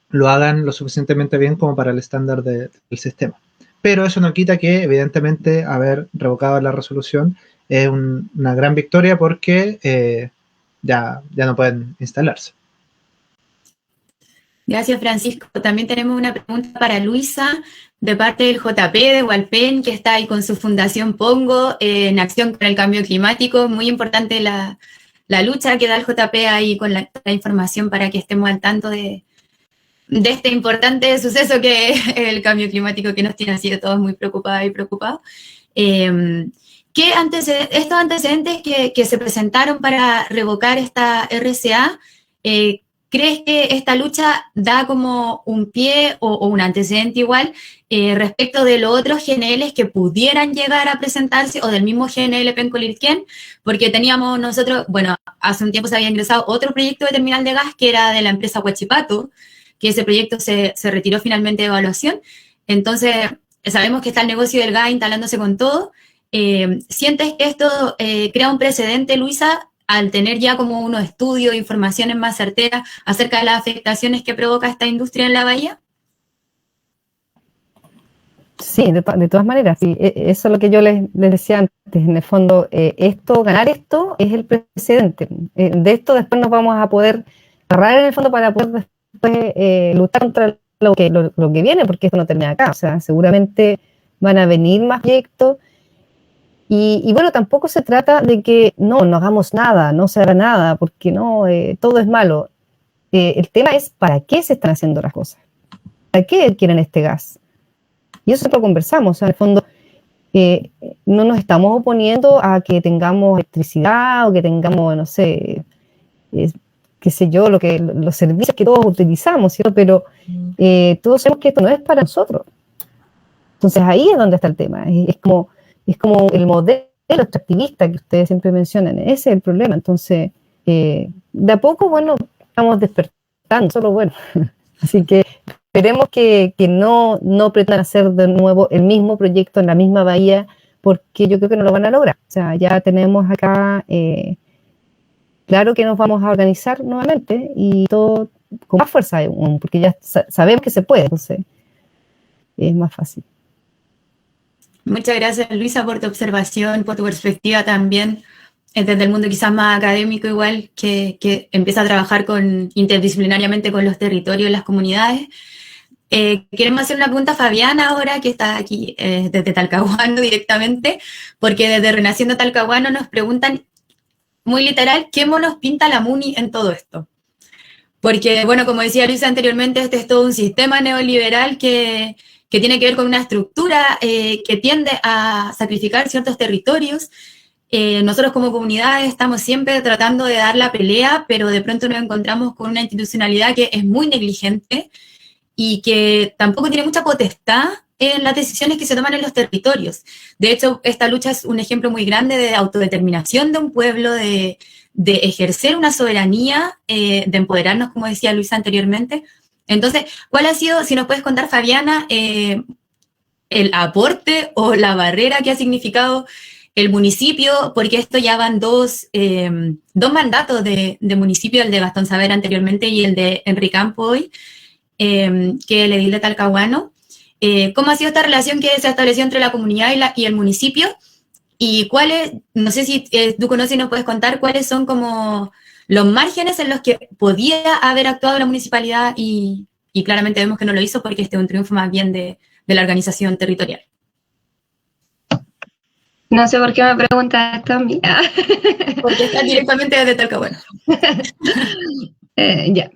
lo hagan lo suficientemente bien como para el estándar del sistema. Pero eso no quita que, evidentemente, haber revocado la resolución es una gran victoria porque ya no pueden instalarse. Gracias, Francisco. También tenemos una pregunta para Luisa de parte del JP de Hualpén, que está ahí con su fundación Pongo en acción con el cambio climático. Muy importante la lucha que da el JP ahí con la información para que estemos al tanto de este importante suceso que es el cambio climático que nos tiene así de todos muy preocupados y preocupados. Estos antecedentes que se presentaron para revocar esta RCA, ¿crees que esta lucha da como un pie o un antecedente igual respecto de los otros GNLs que pudieran llegar a presentarse o del mismo GNL Penco-Lirquén? Porque teníamos nosotros, bueno, hace un tiempo se había ingresado otro proyecto de terminal de gas que era de la empresa Huachipato, que ese proyecto se retiró finalmente de evaluación. Entonces, sabemos que está el negocio del gas instalándose con todo. ¿Sientes que esto crea un precedente, Luisa, al tener ya como unos estudios, informaciones más certeras acerca de las afectaciones que provoca esta industria en la bahía? Sí, de todas maneras, sí. Eso es lo que yo les decía antes. En el fondo, ganar esto es el precedente. De esto después nos vamos a poder agarrar en el fondo para poder después luchar contra lo que viene, porque esto no termina acá. O sea, seguramente van a venir más proyectos. Y bueno, tampoco se trata de que no hagamos nada, no se haga nada, porque no, todo es malo. El tema es para qué se están haciendo las cosas, para qué quieren este gas. Y eso lo conversamos, o sea, en el fondo no nos estamos oponiendo a que tengamos electricidad o que tengamos, no sé, qué sé yo, los servicios que todos utilizamos, ¿cierto? Pero todos sabemos que esto no es para nosotros. Entonces ahí es donde está el tema, es como el modelo extractivista que ustedes siempre mencionan, ese es el problema. Entonces, de a poco, bueno, estamos despertando, solo bueno. Así que esperemos que no pretendan hacer de nuevo el mismo proyecto en la misma bahía, porque yo creo que no lo van a lograr. O sea, ya tenemos acá, claro que nos vamos a organizar nuevamente y todo con más fuerza aún, porque ya sabemos que se puede, entonces es más fácil. Muchas gracias, Luisa, por tu observación, por tu perspectiva también, desde el mundo quizás más académico igual, que empieza a trabajar interdisciplinariamente con los territorios y las comunidades. Queremos hacer una pregunta a Fabiana ahora, que está aquí desde Talcahuano directamente, porque desde Renaciendo Talcahuano nos preguntan, muy literal, ¿qué monos pinta la MUNI en todo esto? Porque, bueno, como decía Luisa anteriormente, este es todo un sistema neoliberal que tiene que ver con una estructura que tiende a sacrificar ciertos territorios. Nosotros como comunidad estamos siempre tratando de dar la pelea, pero de pronto nos encontramos con una institucionalidad que es muy negligente y que tampoco tiene mucha potestad en las decisiones que se toman en los territorios. De hecho, esta lucha es un ejemplo muy grande de autodeterminación de un pueblo, de ejercer una soberanía, de empoderarnos, como decía Luisa anteriormente. Entonces, ¿cuál ha sido, si nos puedes contar, Fabiana, el aporte o la barrera que ha significado el municipio? Porque esto ya van dos mandatos de municipio, el de Gastón Saavedra anteriormente y el de Henry Campo hoy, que el edil de Talcahuano. ¿Cómo ha sido esta relación que se ha establecido entre la comunidad y el municipio? Y cuáles, no sé si tú conoces y nos puedes contar cuáles son como los márgenes en los que podía haber actuado la municipalidad y claramente vemos que no lo hizo porque este es un triunfo más bien de la organización territorial. No sé por qué me preguntas esto a mí. Porque está directamente desde Talcahuano. Ya.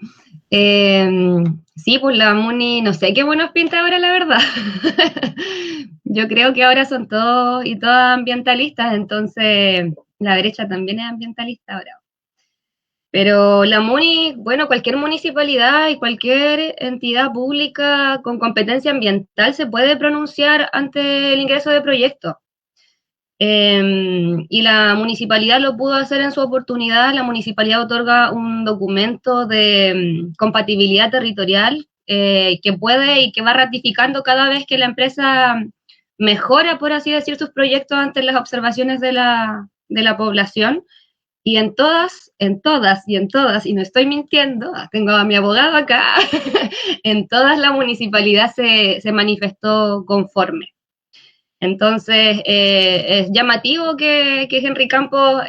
Sí, pues la MUNI, no sé qué buenos pinta ahora, la verdad. Yo creo que ahora son todos y todas ambientalistas, entonces la derecha también es ambientalista ahora. Pero la MUNI, bueno, cualquier municipalidad y cualquier entidad pública con competencia ambiental se puede pronunciar ante el ingreso de proyectos. Y la municipalidad lo pudo hacer en su oportunidad. La municipalidad otorga un documento de compatibilidad territorial que puede y que va ratificando cada vez que la empresa mejora, por así decir, sus proyectos ante las observaciones de la población. Y en todas, y no estoy mintiendo, tengo a mi abogado acá, en todas la municipalidad se manifestó conforme. Entonces, es llamativo que Henry Campos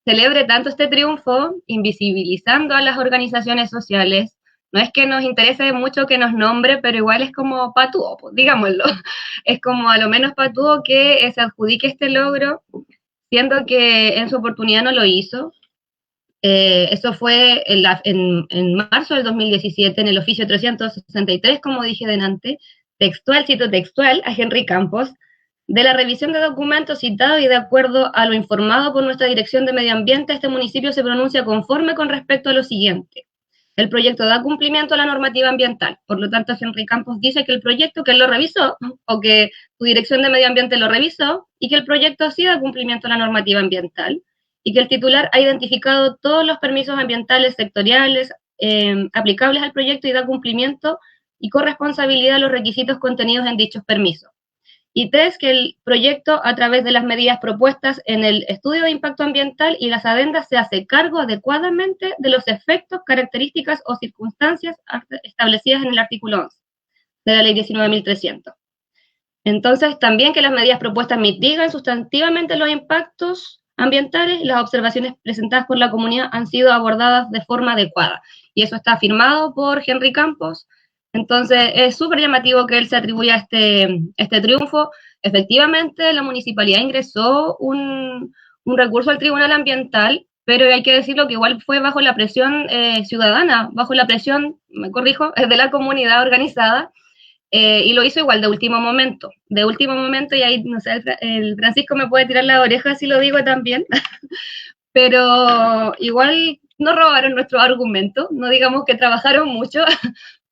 celebre tanto este triunfo, invisibilizando a las organizaciones sociales. No es que nos interese mucho que nos nombre, pero igual es como patúo, pues, digámoslo. Es como a lo menos patúo que se adjudique este logro, siendo que en su oportunidad no lo hizo. Eso fue en marzo del 2017, en el oficio 363, como dije delante, cito textual a Henry Campos: de la revisión de documentos citados y de acuerdo a lo informado por nuestra Dirección de Medio Ambiente, este municipio se pronuncia conforme con respecto a lo siguiente. El proyecto da cumplimiento a la normativa ambiental. Por lo tanto, Henry Campos dice que el proyecto, que él lo revisó, o que su Dirección de Medio Ambiente lo revisó, y que el proyecto sí da cumplimiento a la normativa ambiental, y que el titular ha identificado todos los permisos ambientales sectoriales aplicables al proyecto y da cumplimiento y corresponsabilidad a los requisitos contenidos en dichos permisos. Y 3, que el proyecto, a través de las medidas propuestas en el estudio de impacto ambiental y las adendas, se hace cargo adecuadamente de los efectos, características o circunstancias establecidas en el artículo 11 de la ley 19.300. Entonces, también que las medidas propuestas mitigan sustantivamente los impactos ambientales y las observaciones presentadas por la comunidad han sido abordadas de forma adecuada. Y eso está firmado por Henry Campos. Entonces, es súper llamativo que él se atribuya este triunfo. Efectivamente, la municipalidad ingresó un recurso al Tribunal Ambiental, pero hay que decirlo que igual fue bajo la presión ciudadana, bajo la presión, me corrijo, de la comunidad organizada, y lo hizo igual de último momento, y ahí, no sé, el Francisco me puede tirar la oreja si lo digo también, pero igual no robaron nuestro argumento, no digamos que trabajaron mucho,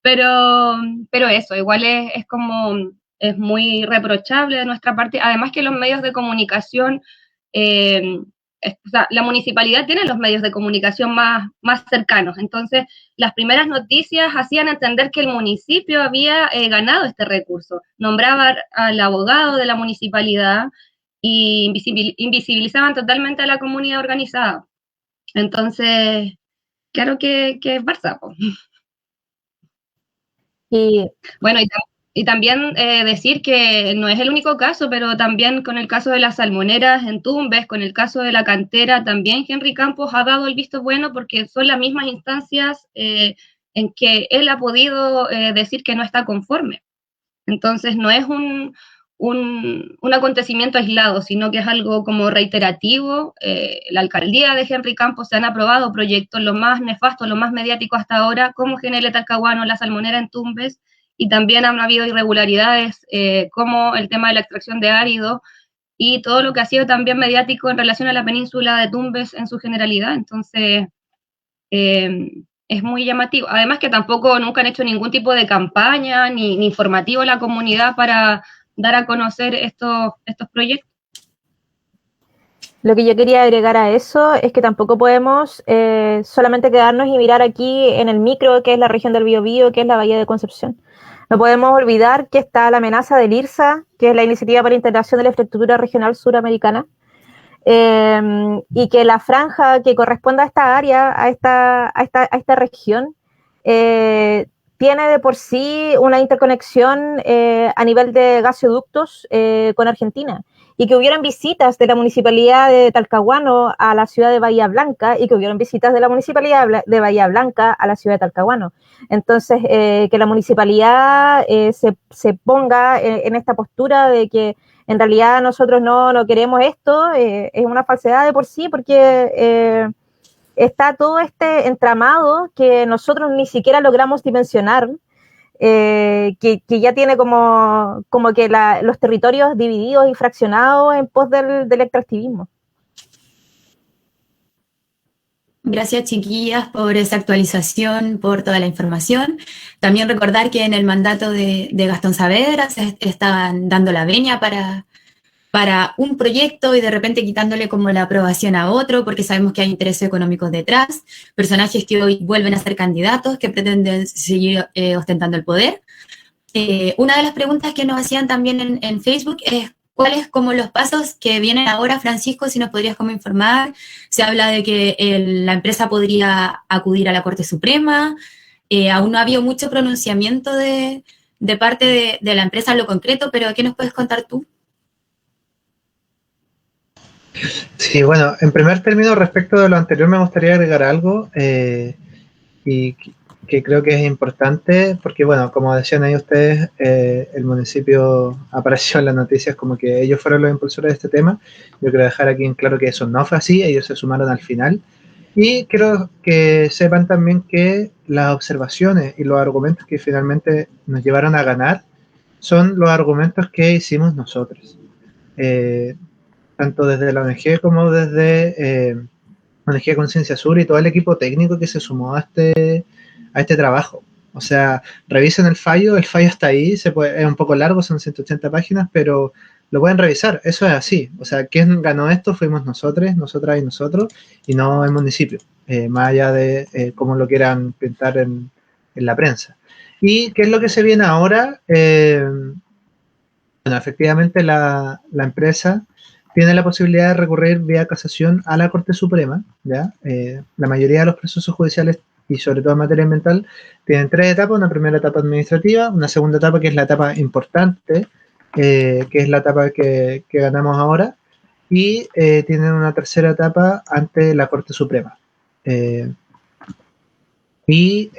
pero eso, igual es como es muy reprochable de nuestra parte, además que los medios de comunicación, o sea, la municipalidad tiene los medios de comunicación más cercanos, entonces las primeras noticias hacían entender que el municipio había ganado este recurso, nombraba al abogado de la municipalidad y invisibilizaban totalmente a la comunidad organizada. Entonces, claro que es Barça, po. Y Bueno, y también decir que no es el único caso, pero también con el caso de las salmoneras en Tumbes, con el caso de la cantera, también Henry Campos ha dado el visto bueno porque son las mismas instancias en que él ha podido decir que no está conforme. Entonces no es un acontecimiento aislado, sino que es algo como reiterativo. La alcaldía de Henry Campos se han aprobado proyectos, lo más nefasto, lo más mediático hasta ahora, como GNL Talcahuano, la salmonera en Tumbes, y también han habido irregularidades como el tema de la extracción de árido y todo lo que ha sido también mediático en relación a la península de Tumbes en su generalidad. Entonces, es muy llamativo. Además que tampoco nunca han hecho ningún tipo de campaña ni informativo a la comunidad para dar a conocer estos proyectos. lo que yo quería agregar a eso es que tampoco podemos solamente quedarnos y mirar aquí en el micro, que es la región del Biobío, que es la Bahía de Concepción. No podemos olvidar que está la amenaza del IRSA, que es la Iniciativa para la Integración de la Infraestructura Regional Suramericana, y que la franja que corresponde a esta área, a esta región, tiene de por sí una interconexión a nivel de gasoductos con Argentina, y que hubieran visitas de la Municipalidad de Talcahuano a la ciudad de Bahía Blanca, y que hubieran visitas de la Municipalidad de Bahía Blanca a la ciudad de Talcahuano. Entonces, que la Municipalidad se ponga en esta postura de que en realidad nosotros no queremos esto, es una falsedad de por sí, porque está todo este entramado que nosotros ni siquiera logramos dimensionar, que ya tiene como que los territorios divididos y fraccionados en pos del extractivismo. Gracias, chiquillas, por esa actualización, por toda la información. También recordar que en el mandato de Gastón Saavedra se estaban dando la venia para un proyecto y de repente quitándole como la aprobación a otro, porque sabemos que hay intereses económicos detrás, personajes que hoy vuelven a ser candidatos, que pretenden seguir ostentando el poder. Una de las preguntas que nos hacían también en Facebook es cuáles como los pasos que vienen ahora, Francisco, si nos podrías como informar. Se habla de que la empresa podría acudir a la Corte Suprema, aún no ha habido mucho pronunciamiento de parte de la empresa en lo concreto, pero ¿qué nos puedes contar tú? Sí, bueno, en primer término, respecto de lo anterior, me gustaría agregar algo y que creo que es importante, porque, bueno, como decían ahí ustedes, el municipio apareció en las noticias como que ellos fueron los impulsores de este tema. Yo quiero dejar aquí en claro que eso no fue así, ellos se sumaron al final. Y quiero que sepan también que las observaciones y los argumentos que finalmente nos llevaron a ganar son los argumentos que hicimos nosotros. Tanto desde la ONG como desde ONG Conciencia Sur y todo el equipo técnico que se sumó a este trabajo. O sea, revisen el fallo está ahí, es un poco largo, son 180 páginas, pero lo pueden revisar, eso es así. O sea, quien ganó esto fuimos nosotros, nosotras y nosotros, y no el municipio, más allá de cómo lo quieran pintar en la prensa. ¿Y qué es lo que se viene ahora? Bueno, efectivamente la empresa tiene la posibilidad de recurrir vía casación a la Corte Suprema, ¿ya? La mayoría de los procesos judiciales, y sobre todo en materia ambiental, tienen 3 etapas: una primera etapa administrativa, una segunda etapa que es la etapa importante, que es la etapa que ganamos ahora, y tienen una tercera etapa ante la Corte Suprema. Y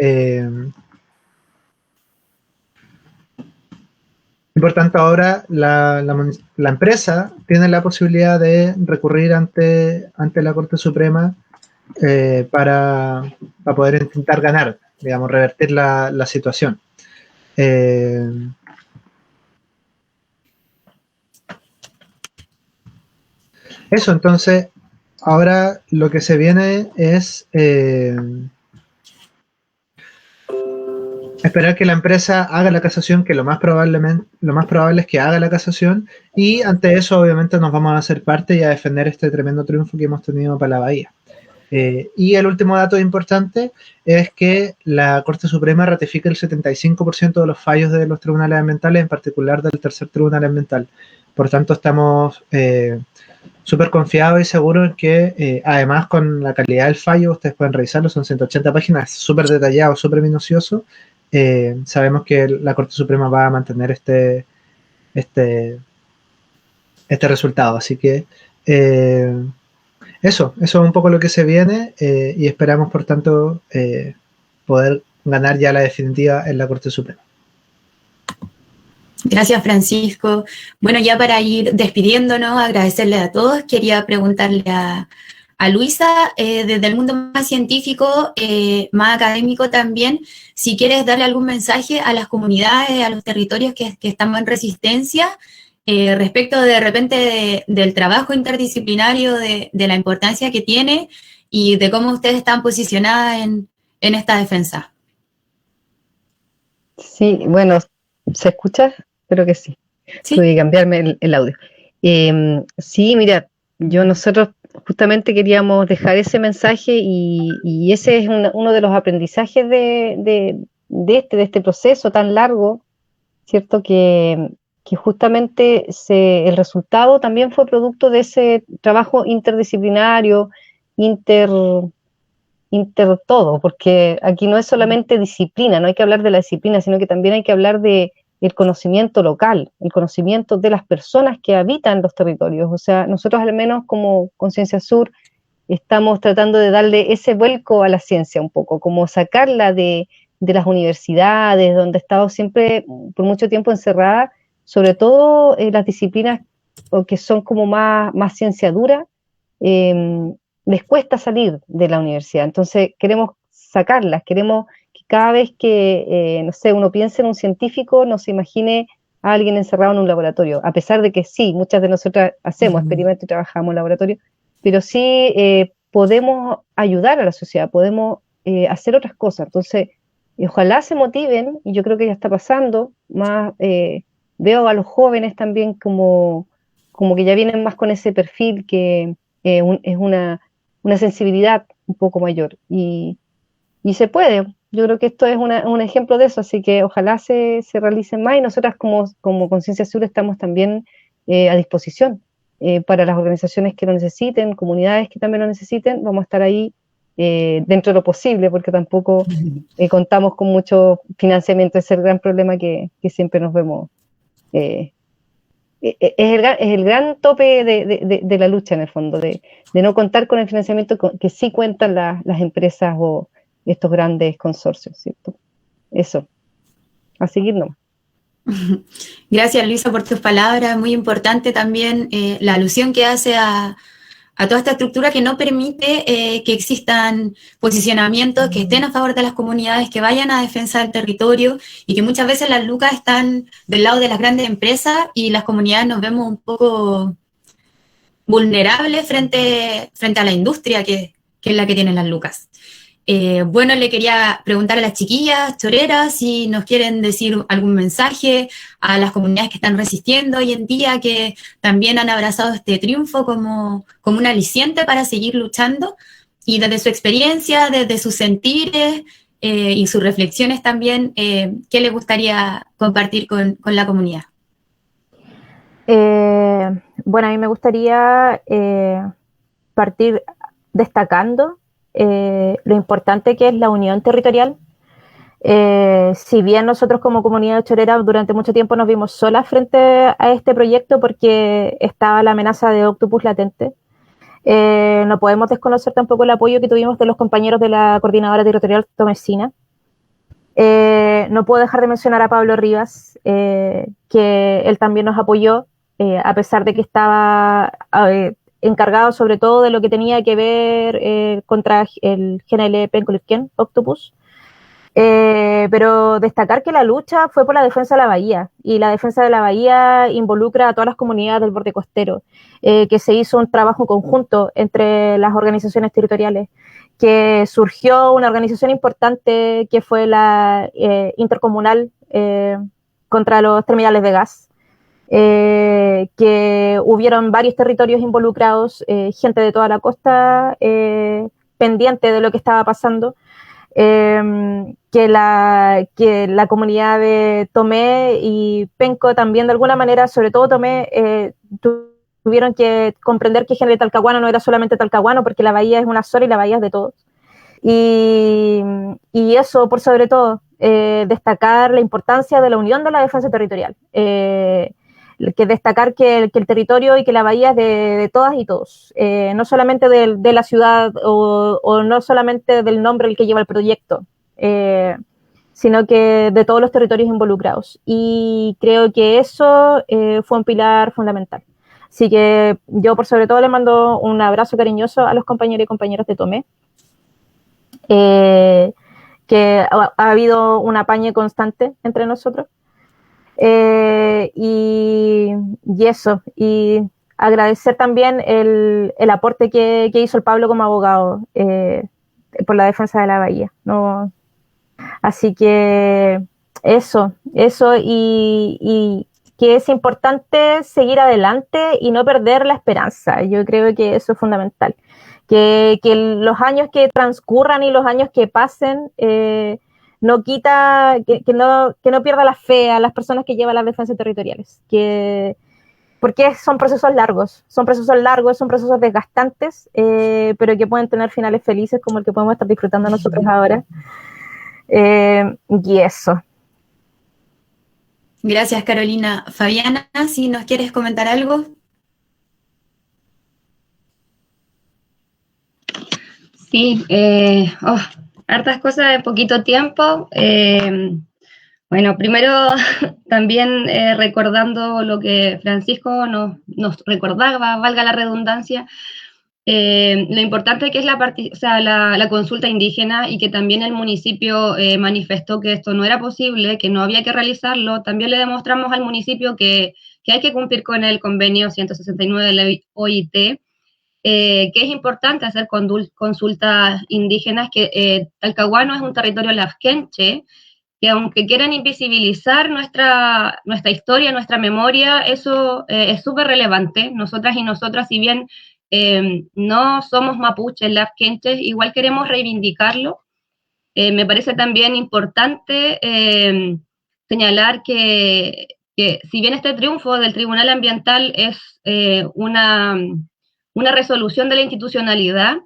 por tanto ahora la empresa tiene la posibilidad de recurrir ante la Corte Suprema para poder intentar ganar, digamos, revertir la situación. Eso, entonces, ahora lo que se viene es esperar que la empresa haga la casación, que lo más probable es que haga la casación, y ante eso obviamente nos vamos a hacer parte y a defender este tremendo triunfo que hemos tenido para la Bahía. Y el último dato importante es que la Corte Suprema ratifica el 75% de los fallos de los tribunales ambientales, en particular del tercer tribunal ambiental. Por tanto, estamos súper confiados y seguros en que, además, con la calidad del fallo, ustedes pueden revisarlo, son 180 páginas, súper detallado, súper minucioso. Sabemos que la Corte Suprema va a mantener este resultado. Así que eso es un poco lo que se viene, y esperamos, por tanto, poder ganar ya la definitiva en la Corte Suprema. Gracias, Francisco. Bueno, ya para ir despidiéndonos, agradecerle a todos, quería preguntarle a Luisa, desde el mundo más científico, más académico también, si quieres darle algún mensaje a las comunidades, a los territorios que estamos en resistencia, respecto de repente del trabajo interdisciplinario, de la importancia que tiene y de cómo ustedes están posicionadas en esta defensa. Sí, bueno, ¿se escucha? Espero que sí. ¿Sí? Tuve que cambiarme el audio. Sí, mira, nosotros justamente queríamos dejar ese mensaje y ese es uno de los aprendizajes de este proceso tan largo, ¿cierto? Que justamente el resultado también fue producto de ese trabajo interdisciplinario, inter todo, porque aquí no es solamente disciplina, no hay que hablar de la disciplina, sino que también hay que hablar de el conocimiento local, el conocimiento de las personas que habitan los territorios. O sea, nosotros al menos como Conciencia Sur estamos tratando de darle ese vuelco a la ciencia un poco, como sacarla de las universidades, donde ha estado siempre por mucho tiempo encerrada, sobre todo las disciplinas que son como más ciencia dura, les cuesta salir de la universidad. Entonces queremos sacarlas, queremos que cada vez que, no sé, uno piense en un científico, no se imagine a alguien encerrado en un laboratorio, a pesar de que sí, muchas de nosotras hacemos experimentos y trabajamos en laboratorio, pero sí podemos ayudar a la sociedad, podemos hacer otras cosas. Entonces, ojalá se motiven, y yo creo que ya está pasando, más veo a los jóvenes también como que ya vienen más con ese perfil que es una sensibilidad un poco mayor, y se puede. Yo creo que esto es un ejemplo de eso, así que ojalá se realicen más, y nosotras como Conciencia Sur estamos también a disposición para las organizaciones que lo necesiten, comunidades que también lo necesiten. Vamos a estar ahí dentro de lo posible, porque tampoco contamos con mucho financiamiento. Ese es el gran problema que siempre nos vemos. Es el gran tope de la lucha, en el fondo, de no contar con el financiamiento que sí cuentan las empresas o estos grandes consorcios, ¿cierto? Eso, a seguir nomás. Gracias, Luisa, por tus palabras. Muy importante también la alusión que hace a toda esta estructura que no permite que existan posicionamientos que estén a favor de las comunidades, que vayan a defensa del territorio, y que muchas veces las lucas están del lado de las grandes empresas y las comunidades nos vemos un poco vulnerables frente a la industria que es la que tienen las lucas. Bueno, le quería preguntar a las chiquillas choreras si nos quieren decir algún mensaje a las comunidades que están resistiendo hoy en día, que también han abrazado este triunfo como un aliciente para seguir luchando, y desde su experiencia, desde sus sentires y sus reflexiones también, ¿qué les gustaría compartir con la comunidad? Bueno, a mí me gustaría partir destacando lo importante que es la unión territorial. Si bien nosotros como comunidad chorera durante mucho tiempo nos vimos solas frente a este proyecto porque estaba la amenaza de Octopus latente, no podemos desconocer tampoco el apoyo que tuvimos de los compañeros de la Coordinadora Territorial Tomesina. No puedo dejar de mencionar a Pablo Rivas, que él también nos apoyó, a pesar de que estaba encargado sobre todo de lo que tenía que ver contra el GNL Pencolifken, Octopus. Pero destacar que la lucha fue por la defensa de la bahía, y la defensa de la bahía involucra a todas las comunidades del borde costero, que se hizo un trabajo conjunto entre las organizaciones territoriales, que surgió una organización importante que fue la intercomunal contra los terminales de gas, que hubieron varios territorios involucrados, gente de toda la costa pendiente de lo que estaba pasando. Que la comunidad de Tomé y Penco también de alguna manera, sobre todo Tomé, tuvieron que comprender que General Talcahuano no era solamente Talcahuano, porque la bahía es una sola y la bahía es de todos. Y eso, por sobre todo, destacar la importancia de la unión de la defensa territorial. Que destacar que el territorio y que la bahía es de todas y todos, no solamente de la ciudad o no solamente del nombre el que lleva el proyecto, sino que de todos los territorios involucrados. Y creo que eso fue un pilar fundamental. Así que yo por sobre todo le mando un abrazo cariñoso a los compañeros y compañeras de Tomé, que ha habido un apañe constante entre nosotros. Y eso, y agradecer también el aporte que hizo el Pablo como abogado por la defensa de la bahía, ¿no? Así que eso y que es importante seguir adelante y no perder la esperanza. Yo creo que eso es fundamental, que los años que transcurran y los años que pasen no quita, que no pierda la fe a las personas que llevan las defensas territoriales, porque son procesos largos, son procesos desgastantes, pero que pueden tener finales felices como el que podemos estar disfrutando nosotros ahora. Y eso. Gracias, Carolina. Fabiana, si nos quieres comentar algo. Sí, hartas cosas de poquito tiempo. Bueno, primero también recordando lo que Francisco nos recordaba, valga la redundancia, lo importante que es la consulta indígena, y que también el municipio manifestó que esto no era posible, que no había que realizarlo. También le demostramos al municipio que hay que cumplir con el convenio 169 de la OIT, que es importante hacer consultas indígenas, que Talcahuano es un territorio lafkenche, que aunque quieran invisibilizar nuestra historia, nuestra memoria, eso es súper relevante. Nosotras y nosotras, si bien no somos mapuches, lafkenches, igual queremos reivindicarlo. Me parece también importante señalar que si bien este triunfo del Tribunal Ambiental es una resolución de la institucionalidad,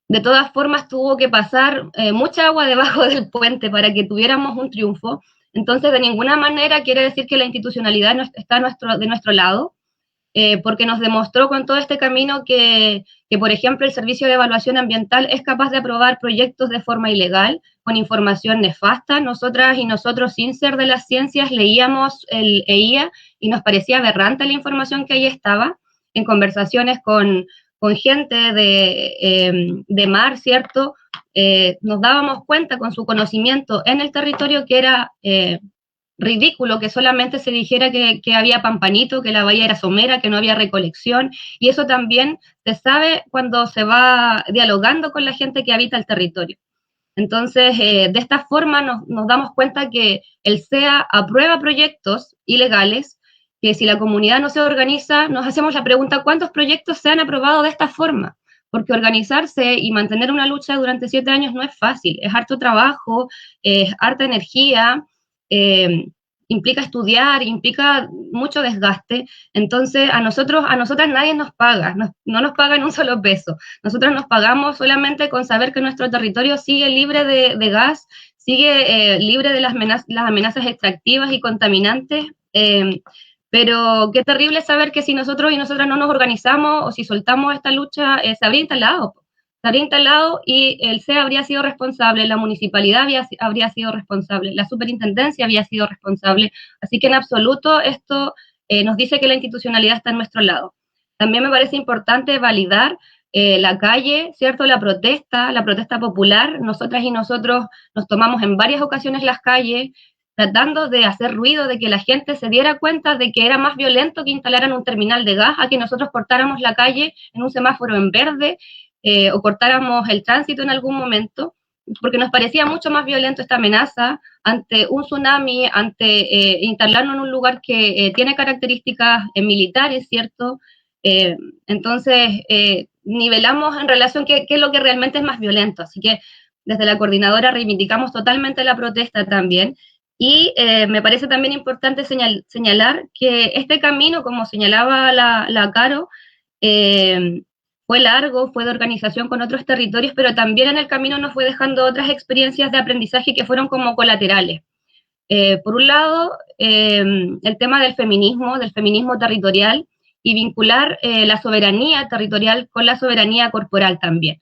de todas formas tuvo que pasar mucha agua debajo del puente para que tuviéramos un triunfo. Entonces, de ninguna manera quiere decir que la institucionalidad no está de nuestro lado, porque nos demostró con todo este camino que, por ejemplo, el Servicio de Evaluación Ambiental es capaz de aprobar proyectos de forma ilegal, con información nefasta. Nosotras y nosotros, sin ser de las ciencias, leíamos el EIA y nos parecía aberrante la información que ahí estaba, en conversaciones con gente de mar, ¿cierto? Nos dábamos cuenta con su conocimiento en el territorio que era ridículo que solamente se dijera que había pampanito, que la bahía era somera, que no había recolección, y eso también se sabe cuando se va dialogando con la gente que habita el territorio. Entonces, de esta forma nos damos cuenta que el CEA aprueba proyectos ilegales, que si la comunidad no se organiza, nos hacemos la pregunta, ¿cuántos proyectos se han aprobado de esta forma? Porque organizarse y mantener una lucha durante 7 años no es fácil, es harto trabajo, es harta energía, implica estudiar, implica mucho desgaste. Entonces a nosotras nadie nos paga, no nos pagan un solo peso. Nosotros nos pagamos solamente con saber que nuestro territorio sigue libre de gas, sigue libre de las amenazas extractivas y contaminantes, pero qué terrible saber que si nosotros y nosotras no nos organizamos o si soltamos esta lucha, se habría instalado y el CEA habría sido responsable, la municipalidad habría sido responsable, la superintendencia había sido responsable. Así que en absoluto esto nos dice que la institucionalidad está en nuestro lado. También me parece importante validar la calle, ¿cierto? La protesta popular. Nosotras y nosotros nos tomamos en varias ocasiones las calles, tratando de hacer ruido, de que la gente se diera cuenta de que era más violento que instalaran un terminal de gas a que nosotros cortáramos la calle en un semáforo en verde, o cortáramos el tránsito en algún momento, porque nos parecía mucho más violento esta amenaza ante un tsunami, ante instalarnos en un lugar que tiene características militares, ¿cierto? Entonces, nivelamos en relación qué es lo que realmente es más violento. Así que desde la coordinadora reivindicamos totalmente la protesta también. Y me parece también importante señalar que este camino, como señalaba la Caro, fue largo, fue de organización con otros territorios, pero también en el camino nos fue dejando otras experiencias de aprendizaje que fueron como colaterales. Por un lado, el tema del feminismo territorial, y vincular la soberanía territorial con la soberanía corporal también.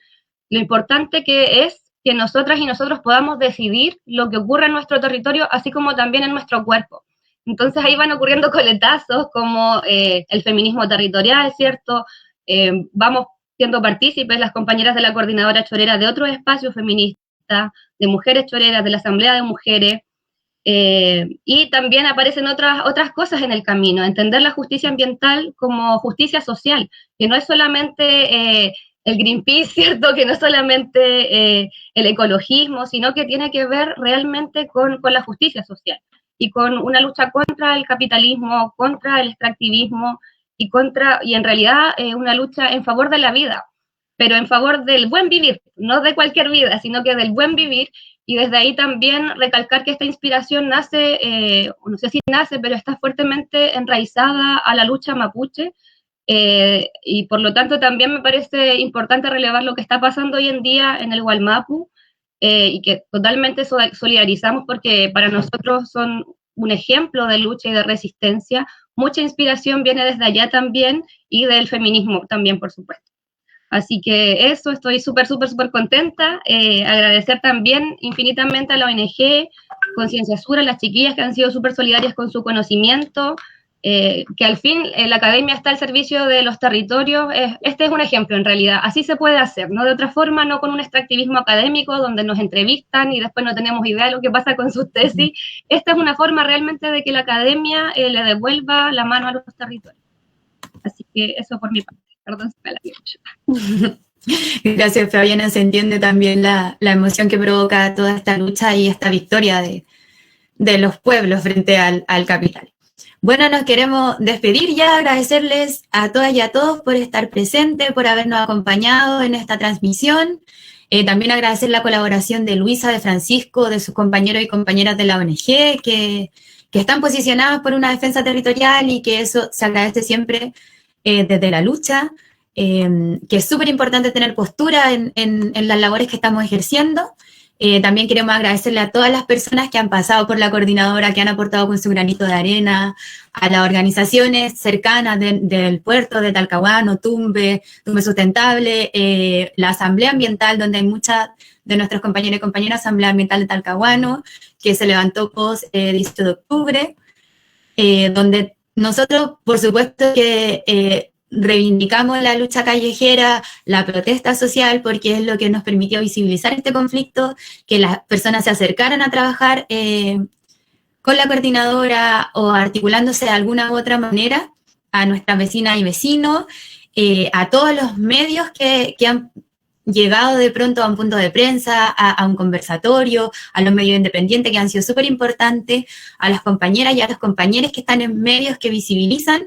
Lo importante que es que nosotras y nosotros podamos decidir lo que ocurre en nuestro territorio, así como también en nuestro cuerpo. Entonces ahí van ocurriendo coletazos como el feminismo territorial, ¿cierto? Vamos siendo partícipes las compañeras de la Coordinadora Chorera de otros espacios feministas, de mujeres choreras, de la Asamblea de Mujeres, y también aparecen otras cosas en el camino, entender la justicia ambiental como justicia social, que no es solamente el Greenpeace, ¿cierto? Que no es solamente el ecologismo, sino que tiene que ver realmente con la justicia social y con una lucha contra el capitalismo, contra el extractivismo y en realidad una lucha en favor de la vida, pero en favor del buen vivir, no de cualquier vida, sino que del buen vivir. Y desde ahí también recalcar que esta inspiración nace, no sé si nace, pero está fuertemente enraizada a la lucha mapuche, y por lo tanto también me parece importante relevar lo que está pasando hoy en día en el Wallmapu, y que totalmente solidarizamos porque para nosotros son un ejemplo de lucha y de resistencia. Mucha inspiración viene desde allá también, y del feminismo también, por supuesto. Así que eso, estoy súper contenta. Agradecer también infinitamente a la ONG Conciencia Sur, a las chiquillas que han sido súper solidarias con su conocimiento, que al fin la academia está al servicio de los territorios. Este es un ejemplo, en realidad. Así se puede hacer, no de otra forma, no con un extractivismo académico donde nos entrevistan y después no tenemos idea de lo que pasa con sus tesis. Esta es una forma realmente de que la academia le devuelva la mano a los territorios. Así que eso por mi parte. Perdón, se me la dio. Gracias, Fabiana. Se entiende también la emoción que provoca toda esta lucha y esta victoria de los pueblos frente al capital. Bueno, nos queremos despedir ya, agradecerles a todas y a todos por estar presentes, por habernos acompañado en esta transmisión. También agradecer la colaboración de Luisa, de Francisco, de sus compañeros y compañeras de la ONG, que están posicionados por una defensa territorial, y que eso se agradece siempre desde la lucha, que es súper importante tener postura en las labores que estamos ejerciendo. También queremos agradecerle a todas las personas que han pasado por la coordinadora, que han aportado con su granito de arena, a las organizaciones cercanas del puerto de Talcahuano, Tumbe Sustentable, la Asamblea Ambiental, donde hay muchas de nuestros compañeros y compañeras, Asamblea Ambiental de Talcahuano, que se levantó post 18 de octubre, donde nosotros, por supuesto, que reivindicamos la lucha callejera, la protesta social, porque es lo que nos permitió visibilizar este conflicto, que las personas se acercaran a trabajar con la coordinadora o articulándose de alguna u otra manera, a nuestras vecinas y vecinos, a todos los medios que han llegado de pronto a un punto de prensa, a un conversatorio, a los medios independientes que han sido súper importantes, a las compañeras y a los compañeros que están en medios que visibilizan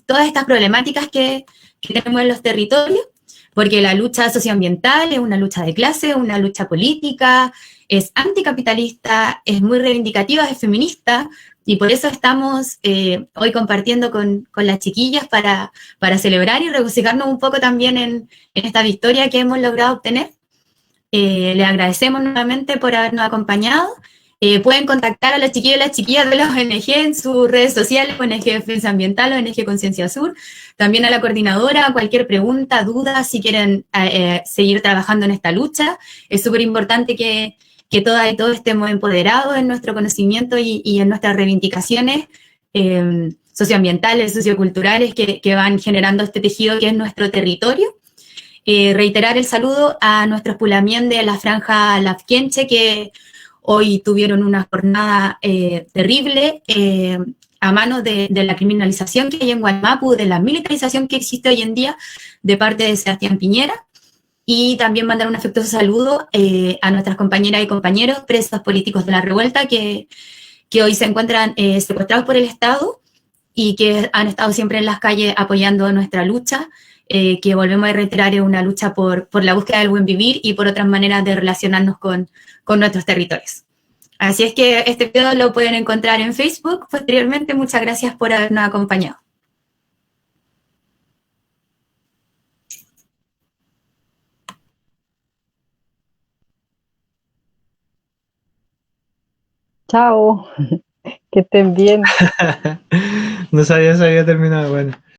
todas estas problemáticas que tenemos en los territorios, porque la lucha socioambiental es una lucha de clase, una lucha política, es anticapitalista, es muy reivindicativa, es feminista, y por eso estamos hoy compartiendo con las chiquillas para celebrar y regocijarnos un poco también en esta victoria que hemos logrado obtener. Le agradecemos nuevamente por habernos acompañado. Pueden contactar a los chiquillos y las chiquillas de la ONG en sus redes sociales, ONG Defensa Ambiental, ONG Conciencia Sur, también a la coordinadora, cualquier pregunta, duda, si quieren seguir trabajando en esta lucha. Es súper importante que todas y todos estemos empoderados en nuestro conocimiento y en nuestras reivindicaciones socioambientales, socioculturales que van generando este tejido que es nuestro territorio. reiterar el saludo a nuestros pulamien de la franja Lafkenche, que hoy tuvieron una jornada terrible a manos de la criminalización que hay en Guaymapu, de la militarización que existe hoy en día de parte de Sebastián Piñera. Y también mandar un afectuoso saludo a nuestras compañeras y compañeros presos políticos de la revuelta que hoy se encuentran secuestrados por el Estado y que han estado siempre en las calles apoyando nuestra lucha, que volvemos a reiterar es una lucha por la búsqueda del buen vivir y por otras maneras de relacionarnos con nuestros territorios. Así es que este video lo pueden encontrar en Facebook posteriormente. Muchas gracias por habernos acompañado. Chao, que estén bien. No sabía si había terminado. Bueno.